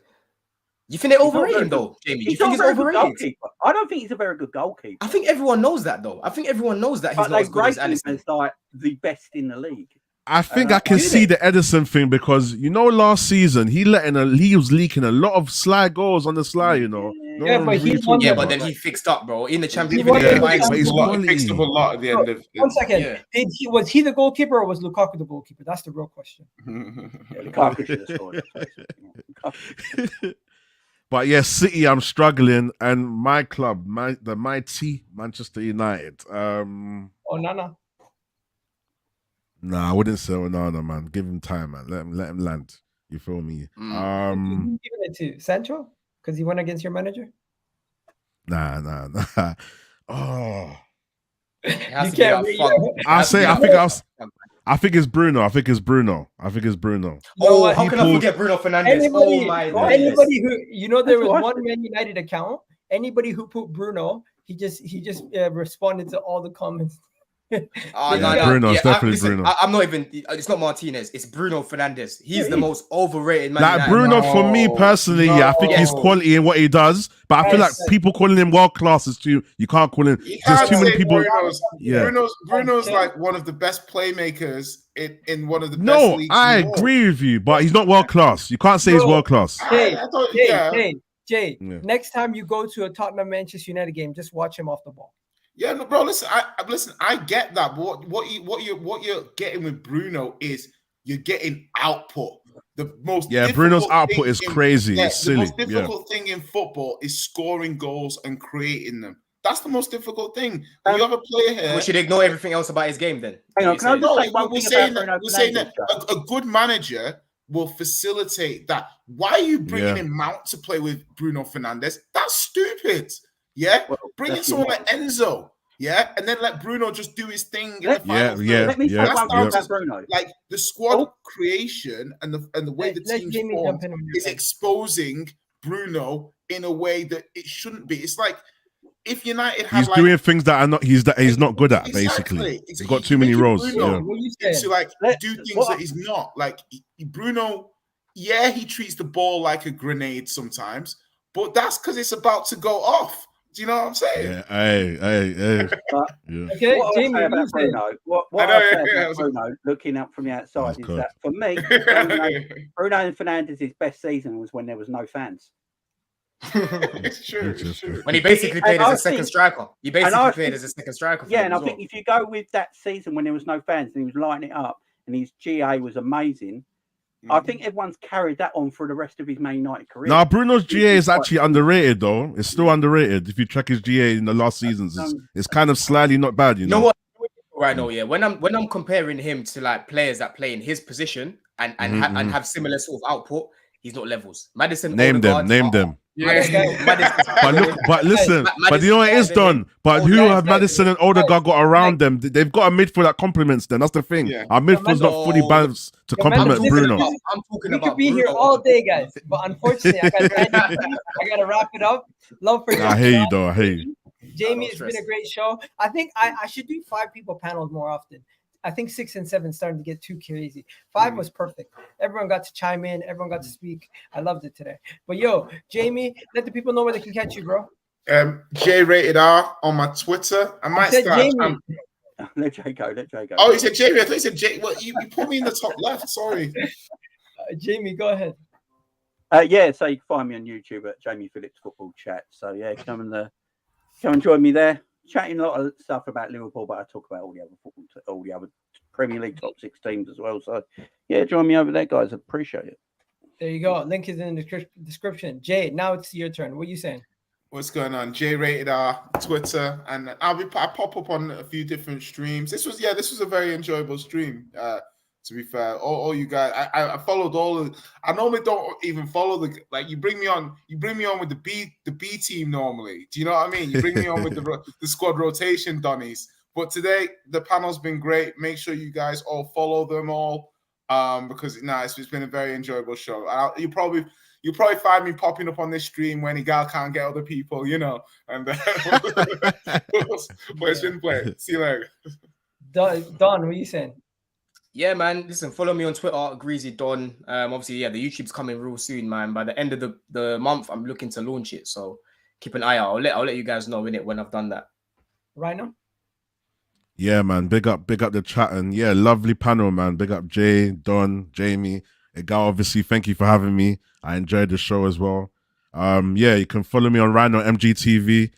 You think they overrated him though, Jamie? You think he's overrated? I don't think he's a very good goalkeeper. I think everyone knows that though. I think everyone knows that he's not as good as Edison. He's like the best in the league. I think I can see the Edison thing because last season he was leaking a lot of sly goals on the sly. But then he fixed up, bro. In the Champions League, he fixed up a lot at the end of. 1 second. Yeah. Was he the goalkeeper or was Lukaku the goalkeeper? That's the real question. Lukaku should have scored. But yeah, City, I'm struggling, and my club, the mighty Manchester United. Onana. Nah, I wouldn't say Onana, man. Give him time, man. Let him land. You feel me? Who you giving it to Sancho because he went against your manager. Nah. Oh, You can't. I think it's Bruno. I think it's Bruno. Oh, how can I forget Bruno Fernandes? Anybody who there was one Man United account. Anybody who put Bruno, he just responded to all the comments. Bruno. It's definitely Bruno. I'm not even. It's not Martinez. It's Bruno Fernandes. He's the most overrated man. Like Bruno, for me personally, I think he's quality in what he does, but I feel like people calling him world class is too. You can't call him. There's too many people. Bruno's like one of the best playmakers in one of the best leagues. No, I agree with you, but he's not world class. You can't say he's world class. Jay, next time you go to a Tottenham Manchester United game, just watch him off the ball. Yeah, no, bro. Listen, I get that. But what you're getting with Bruno is you're getting output. The most Bruno's output is crazy. It's silly. The most difficult thing in football is scoring goals and creating them. That's the most difficult thing. When you have a player here, we should ignore everything else about his game. Then we're saying that a good manager will facilitate that. Why are you bringing in Mount to play with Bruno Fernandes? That's stupid. Yeah, bring in someone like Enzo. Yeah, and then let Bruno just do his thing in the final. Let me talk about Bruno. Like the squad creation and the way the team's formed is exposing Bruno in a way that it shouldn't be. It's like if United have doing things that he's not good at. Basically, he's got too many roles. Bruno, do things that he's not. Like Bruno, he treats the ball like a grenade sometimes, but that's because it's about to go off. Do you know what I'm saying? Yeah, hey. Okay, what Jamie, I say about Bruno, looking up from the outside, is that for me, Bruno and Fernandes' best season was when there was no fans. It's true. When he basically played as a second striker. He basically played as a second striker. And I think if you go with that season when there was no fans and he was lighting it up and his GA was amazing, I think everyone's carried that on for the rest of his Man United career. Now, Bruno's GA is actually underrated, though. It's still underrated. If you track his GA in the last seasons, it's kind of slightly not bad. You know what? Right now, when I'm comparing him to like players that play in his position and have similar sort of output, he's not levels. Madison, name them. Yeah. But listen, but you know what it is, Don? But who have Madison and Odegaard got around them? They've got a midfield that complements them. That's the thing. Yeah. Our midfield's not fully balanced to complement Bruno. I'm talking about. We could be here all day, guys. But unfortunately, I gotta wrap it up. Love for you. I hear you, though. I hear you. Jamie, it's been a great show. I think I should do 5 people panels more often. I think 6 and 7 starting to get too crazy. 5 was perfect. Everyone got to chime in. Everyone got to speak. I loved it today. But Jamie, let the people know where they can catch you, bro. J-rated-R on my Twitter. I might start. Let Jay go. Oh, you said Jamie. I thought you said Jay. Well, you put me in the top left. Sorry. Jamie, go ahead. So you can find me on YouTube at Jamie Phillips Football Chat. So come and join me there. chatting a lot of stuff about Liverpool, but I talk about all the other Premier League top 6 teams as well. So yeah, join me over there, guys. I appreciate it. There you go. Link is in the description. Jay, now it's your turn. What are you saying? What's going on? J Rated R, Twitter, and I pop up on a few different streams. This was a very enjoyable stream. To be fair, all you guys, I followed all of. I normally don't even follow you bring me on with the B team normally. Do you know what I mean? You bring me on with the squad rotation Donnies. But today the panel's been great. Make sure you guys all follow them all, because it's been a very enjoyable show. You probably find me popping up on this stream when Egal can't get other people, and but it's been played. See you later. Don, what are you saying? Yeah, man. Listen, follow me on Twitter, Greasy Don. Obviously, yeah, the YouTube's coming real soon, man. By the end of the month, I'm looking to launch it. So keep an eye out. I'll let you guys know when I've done that. Right now? Yeah, man. Big up the chat, and yeah, lovely panel, man. Big up Jay, Don, Jamie, Egal. Obviously, thank you for having me. I enjoyed the show as well. Yeah, you can follow me on Rhino MGTV.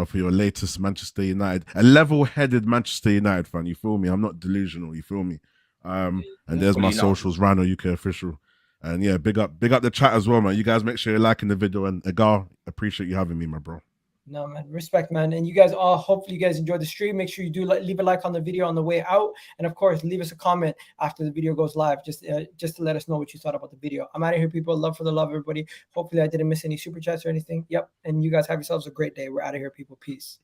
For your latest Manchester United, a level-headed Manchester United fan. You feel me? I'm not delusional. You feel me? And there's my socials, Rhino UK official. And yeah, big up the chat as well, man. You guys make sure you're liking the video, and Egal, appreciate you having me, my bro. No, man, respect, man. And you guys all, hopefully you guys enjoyed the stream. Make sure you do leave a like on the video on the way out. And of course, leave us a comment after the video goes live, just to let us know what you thought about the video. I'm out of here, people. Love for the love, everybody. Hopefully I didn't miss any super chats or anything. Yep. And you guys have yourselves a great day. We're out of here, people. Peace.